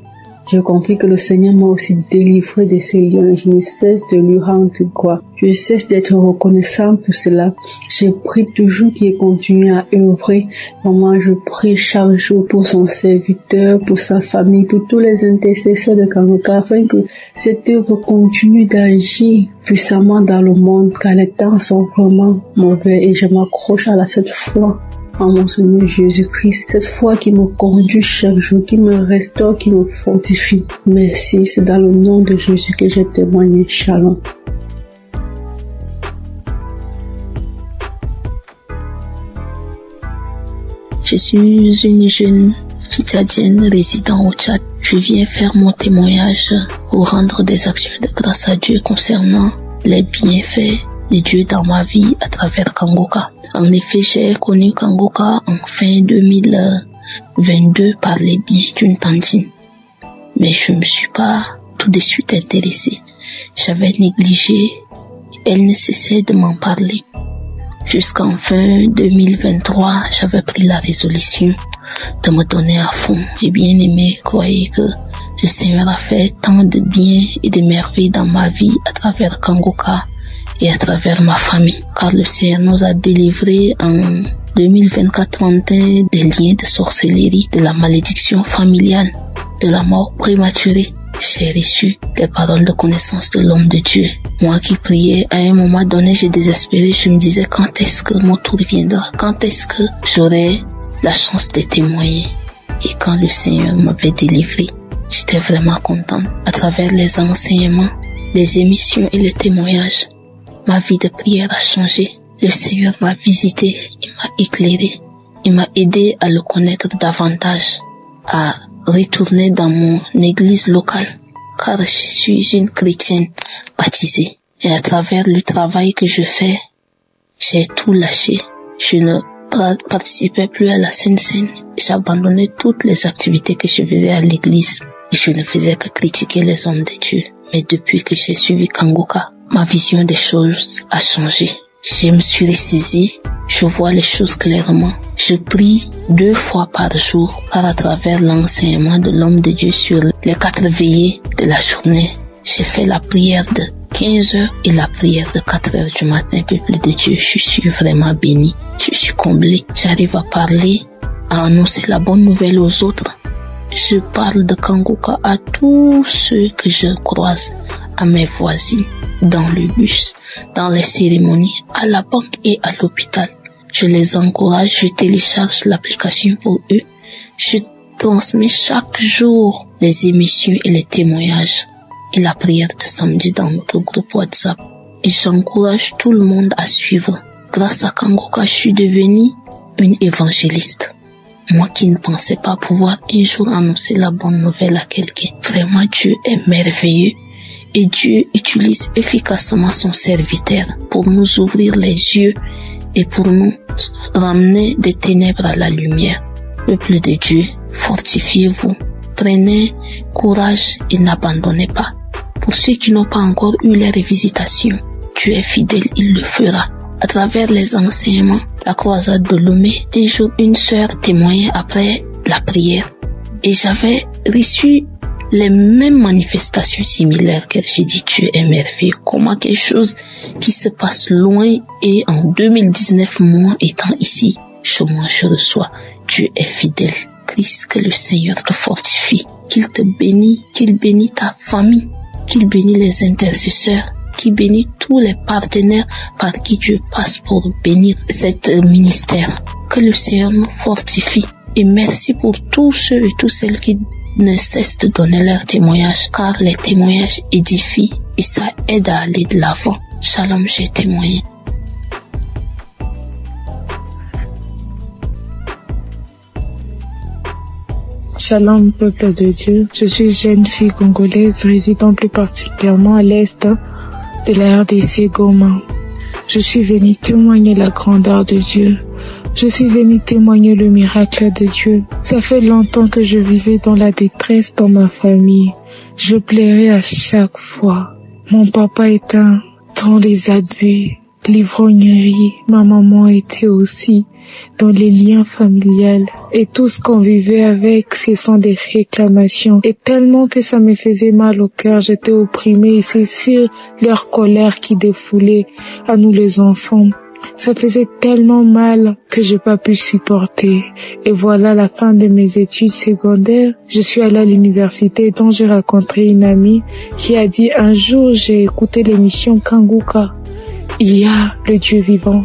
j'ai compris que le Seigneur m'a aussi délivré de ce liens. Je ne cesse de lui rendre gloire. Je cesse d'être reconnaissant pour cela. Je prie toujours qu'il continue à œuvrer. Maman, je prie chaque jour pour son serviteur, pour sa famille, pour tous les intercesseurs de Kangoka, afin que cette œuvre continue d'agir puissamment dans le monde, car les temps sont vraiment mauvais et je m'accroche à cette foi en mon Seigneur Jésus-Christ, cette foi qui me conduit chaque jour, qui me restaure, qui me fortifie. Merci, c'est dans le nom de Jésus que j'ai témoigné. Shalom. Je suis une jeune fitadienne résidant au Tchad. Je viens faire mon témoignage pour rendre des actions de grâce à Dieu concernant les bienfaits de Dieu dans ma vie à travers Kangoka. En effet, j'ai connu Kangoka en fin 2022 par les biais d'une tantine. Mais je ne me suis pas tout de suite intéressée. J'avais négligé, elle ne cessait de m'en parler. Jusqu'en fin 2023, j'avais pris la résolution de me donner à fond. Et bien aimé, croyez que le Seigneur a fait tant de bien et de merveilles dans ma vie à travers Kangoka et à travers ma famille, car le Seigneur nous a délivrés en 2024-31 des liens de sorcellerie, de la malédiction familiale, de la mort prématurée. J'ai reçu les paroles de connaissance de l'homme de Dieu. Moi qui priais, à un moment donné, j'ai désespéré. Je me disais, quand est-ce que mon tour viendra? Quand est-ce que j'aurai la chance de témoigner? Et quand le Seigneur m'avait délivré, j'étais vraiment contente. À travers les enseignements, les émissions et les témoignages, ma vie de prière a changé. Le Seigneur m'a visité, il m'a éclairé, il m'a aidé à le connaître davantage, à retourner dans mon église locale, car je suis une chrétienne baptisée. Et à travers le travail que je fais, j'ai tout lâché. Je ne participais plus à la Sainte Seine. J'ai abandonné toutes les activités que je faisais à l'église. Et je ne faisais que critiquer les hommes de Dieu. Mais depuis que j'ai suivi Kangoka, ma vision des choses a changé. Je me suis ressaisie, je vois les choses clairement. Je prie 2 fois par jour, car à travers l'enseignement de l'homme de Dieu sur les 4 veillées de la journée, j'ai fait la prière de 15 heures et la prière de 4 heures du matin. Peuple de Dieu, je suis vraiment béni, je suis comblé. J'arrive à parler, à annoncer la bonne nouvelle aux autres. Je parle de Kangoka à tous ceux que je croise, à mes voisines, dans le bus, dans les cérémonies, à la banque et à l'hôpital. Je les encourage, je télécharge l'application pour eux. Je transmets chaque jour les émissions et les témoignages et la prière de samedi dans notre groupe WhatsApp. Et j'encourage tout le monde à suivre. Grâce à Kangoka, je suis devenue une évangéliste. Moi qui ne pensais pas pouvoir un jour annoncer la bonne nouvelle à quelqu'un. Vraiment, Dieu est merveilleux. Et Dieu utilise efficacement son serviteur pour nous ouvrir les yeux et pour nous ramener des ténèbres à la lumière. Peuple de Dieu, fortifiez-vous, prenez courage et n'abandonnez pas. Pour ceux qui n'ont pas encore eu les visitations, Dieu est fidèle, il le fera. À travers les enseignements, la croisade de Lomé, un jour une sœur témoignait après la prière et j'avais reçu les mêmes manifestations similaires qu'elle. J'ai dit, Dieu est merveilleux. Comment quelque chose qui se passe loin et en 2019, moi étant ici, je reçois. Dieu est fidèle. Christ, que le Seigneur te fortifie, qu'il te bénisse, qu'il bénisse ta famille, qu'il bénisse les intercesseurs, qu'il bénisse tous les partenaires par qui Dieu passe pour bénir cet ministère. Que le Seigneur nous fortifie Et merci pour tous ceux et toutes celles qui ne cessent de donner leur témoignage, car les témoignages édifient et ça aide à aller de l'avant. Shalom, j'ai témoigné. Shalom, peuple de Dieu. Je suis jeune fille congolaise résidant plus particulièrement à l'est de la RDC Goma. Je suis venue témoigner la grandeur de Dieu. Je suis venue témoigner le miracle de Dieu. Ça fait longtemps que je vivais dans la détresse dans ma famille. Je pleurais à chaque fois. Mon papa était dans les abus, l'ivrognerie. Ma maman était aussi dans les liens familiales. Et tout ce qu'on vivait avec, ce sont des réclamations. Et tellement que ça me faisait mal au cœur, j'étais opprimée. Et c'est sur leur colère qui défoulait à nous les enfants. Ça faisait tellement mal que j'ai pas pu supporter. Et voilà la fin de mes études secondaires. Je suis allée à l'université dont j'ai rencontré une amie qui a dit un jour j'ai écouté l'émission Kanguka. Il y a le Dieu vivant.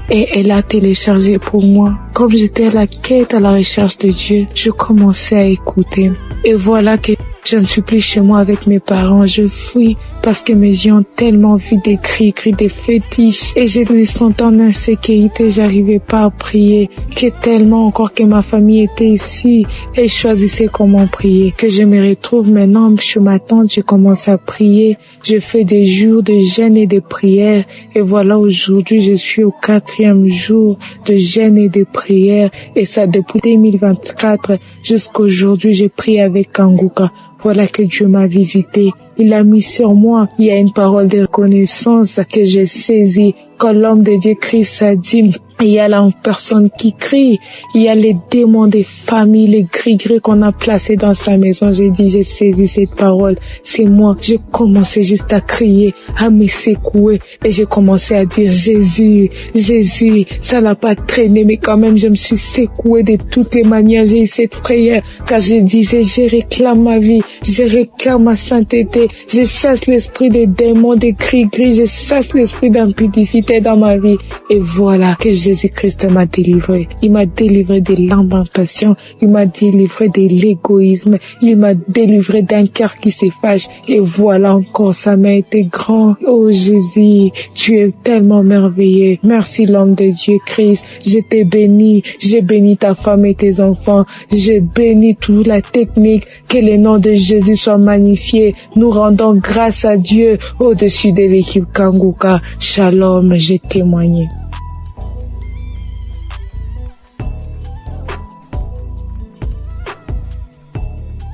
Et elle a téléchargé pour moi. Comme j'étais à la quête, à la recherche de Dieu, je commençais à écouter. Et voilà que je ne suis plus chez moi avec mes parents. Je fuis parce que mes yeux ont tellement vu des cris, des fétiches. Et je me sentais en insécurité. J'arrivais pas à prier. Que tellement encore que ma famille était ici. Et je choisissais comment prier. Que je me retrouve maintenant chez ma tante. Je commence à prier. Je fais des jours de jeûne et de prière. Et voilà, aujourd'hui, je suis au 4e jour de jeûne et de prière. Et ça depuis 2024 jusqu'à aujourd'hui, j'ai prié avec Kanguka. Voilà que Dieu m'a visité. Il a mis sur moi. Il y a une parole de reconnaissance que j'ai saisie. Quand l'homme de Dieu Christ a dit, il y a la personne qui crie. Il y a les démons des familles, les gris-gris qu'on a placés dans sa maison. J'ai dit, j'ai saisi cette parole. C'est moi. J'ai commencé juste à crier, à me secouer. Et j'ai commencé à dire, Jésus, Jésus. Ça n'a pas traîné, mais quand même, je me suis secouée de toutes les manières. J'ai eu cette prière. Car je disais, je réclame ma vie. Je réclame ma sainteté. Je chasse l'esprit des démons, des gris-gris. Je chasse l'esprit d'impudicité dans ma vie. Et voilà que Jésus-Christ m'a délivré. Il m'a délivré de l'embêtation. Il m'a délivré de l'égoïsme. Il m'a délivré d'un cœur qui se fâche. Et voilà encore, ça m'a été grand. Oh Jésus, tu es tellement merveilleux. Merci l'homme de Dieu Christ. Je t'ai béni. J'ai béni ta femme et tes enfants. J'ai béni toute la technique. Que le nom de Jésus soit magnifié. Nous rendons grâce à Dieu au-dessus de l'équipe Kanguka. Shalom, j'ai témoigné.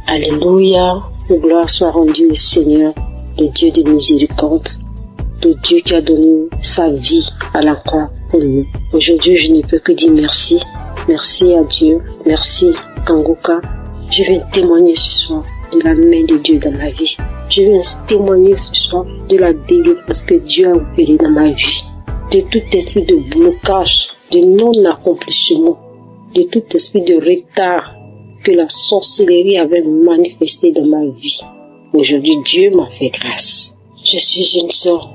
Alléluia, gloire soit rendue au Seigneur, le Dieu de miséricorde, le Dieu qui a donné sa vie à la croix pour nous. Aujourd'hui, je ne peux que dire merci. Merci à Dieu, merci Kanguka. Je viens témoigner ce soir de la main de Dieu dans ma vie. Je viens témoigner ce soir de la délivrance que Dieu a opérée dans ma vie, de tout esprit de blocage, de non-accomplissement, de tout esprit de retard que la sorcellerie avait manifesté dans ma vie. Aujourd'hui, Dieu m'a fait grâce. Je suis une sœur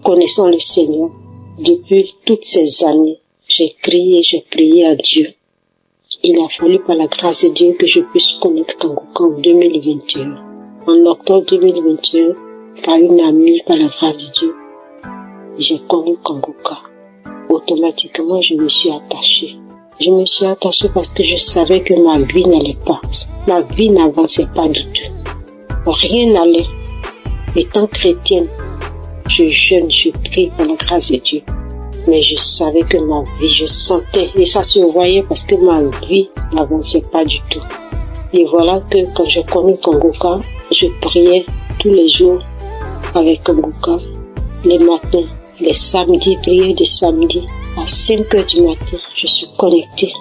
connaissant le Seigneur. Depuis toutes ces années, j'ai crié, j'ai prié à Dieu. Il a fallu par la grâce de Dieu que je puisse connaître Kanguka en 2021. En octobre 2021, par une amie, par la grâce de Dieu, j'ai connu Kanguka. Automatiquement, je me suis attachée. Je me suis attachée parce que je savais que ma vie n'allait pas. Ma vie n'avançait pas du tout. Rien n'allait. Étant chrétienne, je jeûne, je prie par la grâce de Dieu. Mais je savais que ma vie, je sentais, et ça se voyait parce que ma vie n'avançait pas du tout. Et voilà que quand j'ai connu Kanguka, je priais tous les jours avec Kanguka, les matins, les samedis, prière de samedi. À 5 heures du matin, je suis connectée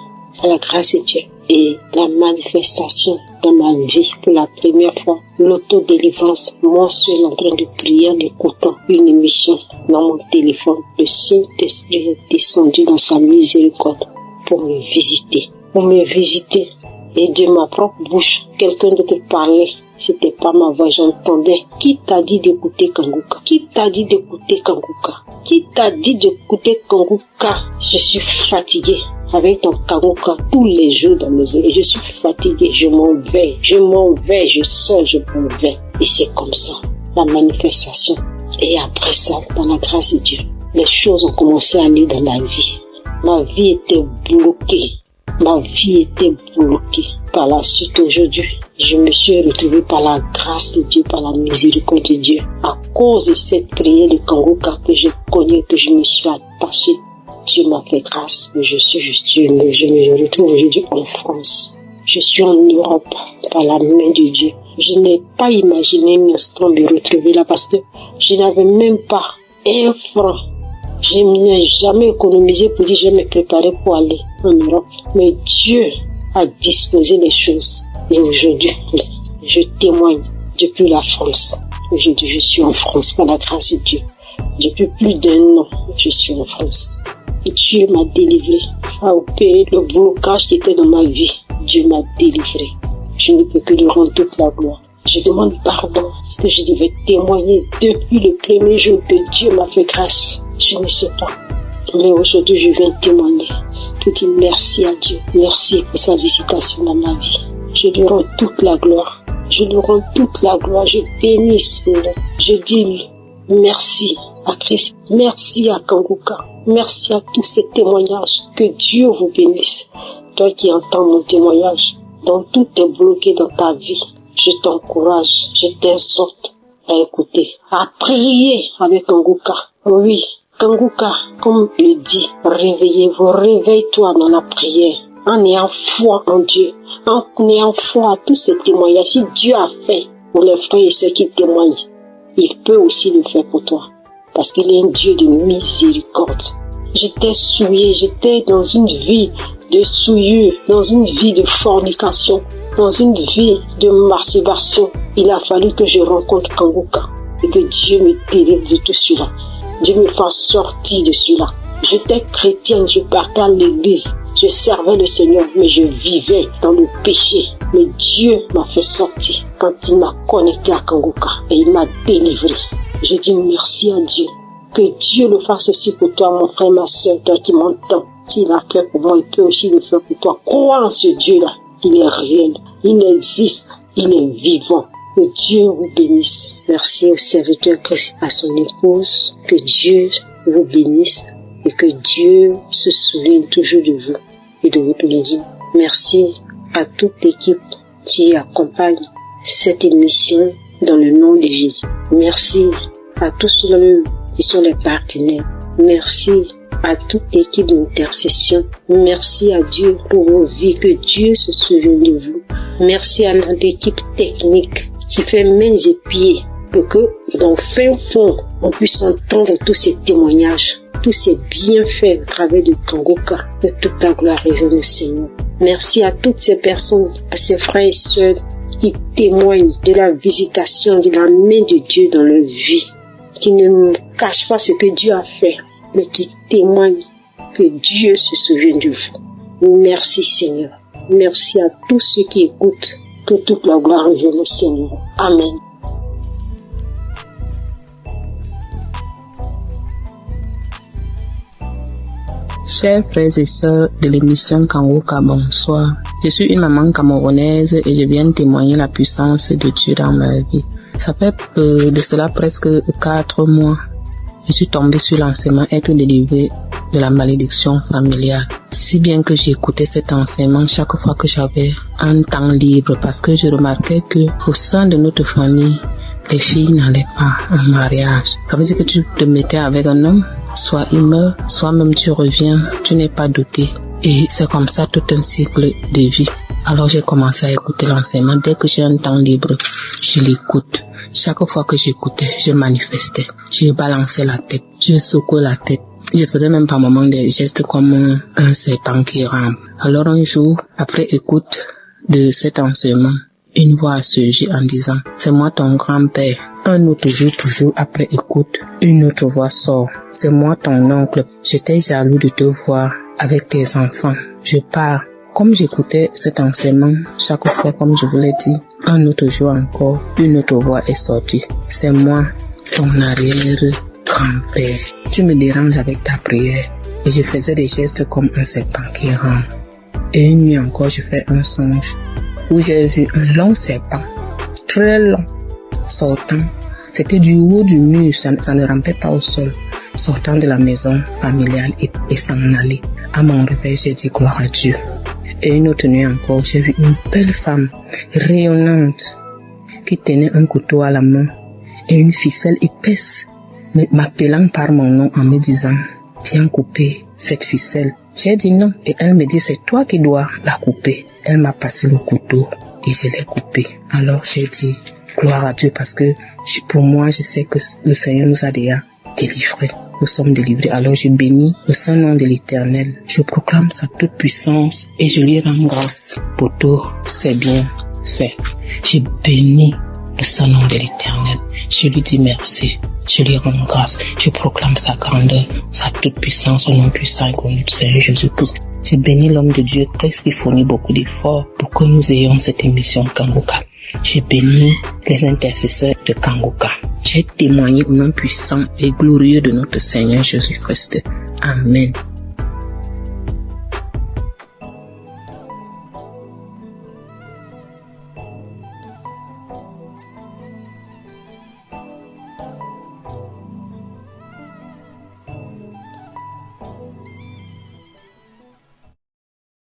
à la grâce de Dieu. Et la manifestation dans ma vie pour la première fois, l'autodélivrance, moi seul en train de prier en écoutant une émission dans mon téléphone. Le Saint-Esprit est descendu dans sa miséricorde pour me visiter. Et de ma propre bouche, quelqu'un d'autre parlait C'était pas ma voix, j'entendais. Qui t'a dit d'écouter Kanguka? Qui t'a dit d'écouter Kanguka? Qui t'a dit d'écouter Kanguka? Je suis fatiguée avec ton Kanguka tous les jours dans mes oreilles. Je suis fatiguée, je m'en vais, je sors, je m'en vais. Et c'est comme ça, la manifestation. Et après ça, par la grâce de Dieu, les choses ont commencé à aller dans ma vie. Ma vie était bloquée. Ma vie était bloquée. Par la suite, aujourd'hui, je me suis retrouvée par la grâce de Dieu, par la miséricorde de Dieu. À cause de cette prière de Kanguka que je connais, que je me suis attachée, Dieu m'a fait grâce. Je me retrouve aujourd'hui en France. Je suis en Europe par la main de Dieu. Je n'ai pas imaginé un instant me retrouver là parce que je n'avais même pas un franc. Je n'ai jamais économisé pour dire je vais me préparer pour aller en Europe. Mais Dieu a disposé les choses. Et aujourd'hui, je témoigne depuis la France. Aujourd'hui, je suis en France par la grâce de Dieu. Depuis plus d'1 an, je suis en France. Et Dieu m'a délivré, a opéré le blocage qui était dans ma vie. Dieu m'a délivré. Je ne peux que lui rendre toute la gloire. Je demande pardon parce que je devais témoigner depuis le premier jour que Dieu m'a fait grâce. Je ne sais pas. Mais aujourd'hui, je viens témoigner. Je dis merci à Dieu. Merci pour sa visitation dans ma vie. Je lui rends toute la gloire. Je lui rends toute la gloire. Je bénis son nom. Je dis merci à Christ. Merci à Kanguka. Merci à tous ces témoignages. Que Dieu vous bénisse. Toi qui entends mon témoignage, dont tout est bloqué dans ta vie, je t'encourage, je t'exhorte à écouter, à prier avec Kanguka. Oui, Kanguka, comme le dit, réveillez-vous, réveille-toi dans la prière, en ayant foi en Dieu, en ayant foi à tous ces témoignages. Si Dieu a fait pour les frères et ceux qui témoignent, il peut aussi le faire pour toi, parce qu'il est un Dieu de miséricorde. J'étais souillée, j'étais dans une vie de souillure, dans une vie de fornication, dans une vie de masturbation. Il a fallu que je rencontre Kanguka et que Dieu me délivre de tout cela. Dieu me fasse sortir de cela. J'étais chrétienne, je partais à l'église, je servais le Seigneur, mais je vivais dans le péché. Mais Dieu m'a fait sortir quand il m'a connecté à Kanguka et il m'a délivré. Je dis merci à Dieu. Que Dieu le fasse aussi pour toi, mon frère, ma soeur, toi qui m'entends. S'il a fait pour moi, il peut aussi le faire pour toi. Crois en ce Dieu-là. Il est réel. Il existe. Il est vivant. Que Dieu vous bénisse. Merci au serviteur Christ, à son épouse. Que Dieu vous bénisse et que Dieu se souvienne toujours de vous et de votre maison. Merci à toute l'équipe qui accompagne cette émission dans le nom de Jésus. Merci à tous ceux qui sont les partenaires. Merci à toute l'équipe d'intercession. Merci à Dieu pour vos vies, que Dieu se souvienne de vous. Merci à notre équipe technique qui fait mains et pieds pour que dans le fin fond, on puisse entendre tous ces témoignages, tous ces bienfaits au travers de Kanguka. Que toute la gloire revienne au Seigneur. Merci à toutes ces personnes, à ces frères et sœurs qui témoignent de la visitation, de la main de Dieu dans leur vie, qui ne cachent pas ce que Dieu a fait, mais qui témoignent que Dieu se souvient de vous. Merci Seigneur. Merci à tous ceux qui écoutent. Que toute la gloire revienne au Seigneur. Amen. Chers frères et sœurs de l'émission Kanguka, bonsoir. Je suis une maman camerounaise et je viens témoigner la puissance de Dieu dans ma vie. Ça fait de cela presque 4 mois. Je suis tombée sur l'enseignement être délivrée de la malédiction familiale. Si bien que j'écoutais cet enseignement chaque fois que j'avais un temps libre parce que je remarquais que au sein de notre famille, les filles n'allaient pas en mariage. Ça veut dire que tu te mettais avec un homme, soit il meurt, soit même tu reviens, tu n'es pas doté. Et c'est comme ça tout un cycle de vie. Alors j'ai commencé à écouter l'enseignement. Dès que j'ai un temps libre, je l'écoute. Chaque fois que j'écoutais, je manifestais. Je balançais la tête, je secouais la tête. Je faisais même par moments des gestes comme un serpent qui rampe. Alors un jour, après écoute de cet enseignement, une voix a surgi en disant « C'est moi ton grand-père ». Un autre jour, toujours après écoute, une autre voix sort « C'est moi ton oncle. J'étais jaloux de te voir avec tes enfants. Je pars comme j'écoutais cet enseignement, chaque fois, comme je vous l'ai dit, un autre jour encore, une autre voix est sortie. C'est moi, ton arrière-grand-père. Tu me déranges avec ta prière. Et je faisais des gestes comme un serpent qui rampe. Et une nuit encore, je fais un songe où j'ai vu un long serpent, très long, sortant. C'était du haut du mur, ça ne rampait pas au sol, sortant de la maison familiale et s'en aller. À mon réveil, j'ai dit gloire à Dieu. Et une autre nuit encore, j'ai vu une belle femme rayonnante qui tenait un couteau à la main et une ficelle épaisse, m'appelant par mon nom en me disant viens couper cette ficelle. J'ai dit non et elle me dit c'est toi qui dois la couper. Elle m'a passé le couteau et je l'ai coupé. Alors j'ai dit gloire à Dieu parce que pour moi je sais que le Seigneur nous a déjà délivrés. Nous sommes délivrés. Alors je bénis le saint nom de l'Éternel. Je proclame sa toute puissance et je lui rends grâce pour tout ses bien fait. Je bénis le saint nom de l'Éternel. Je lui dis merci. Je lui rends grâce. Je proclame sa grandeur, sa toute puissance au nom puissant et connu du Seigneur Jésus-Christ. Je bénis l'homme de Dieu qui fournit beaucoup d'efforts pour que nous ayons cette émission Kangoka. Je bénis les intercesseurs de Kangoka. J'ai témoigné au nom puissant et glorieux de notre Seigneur Jésus-Christ. Amen.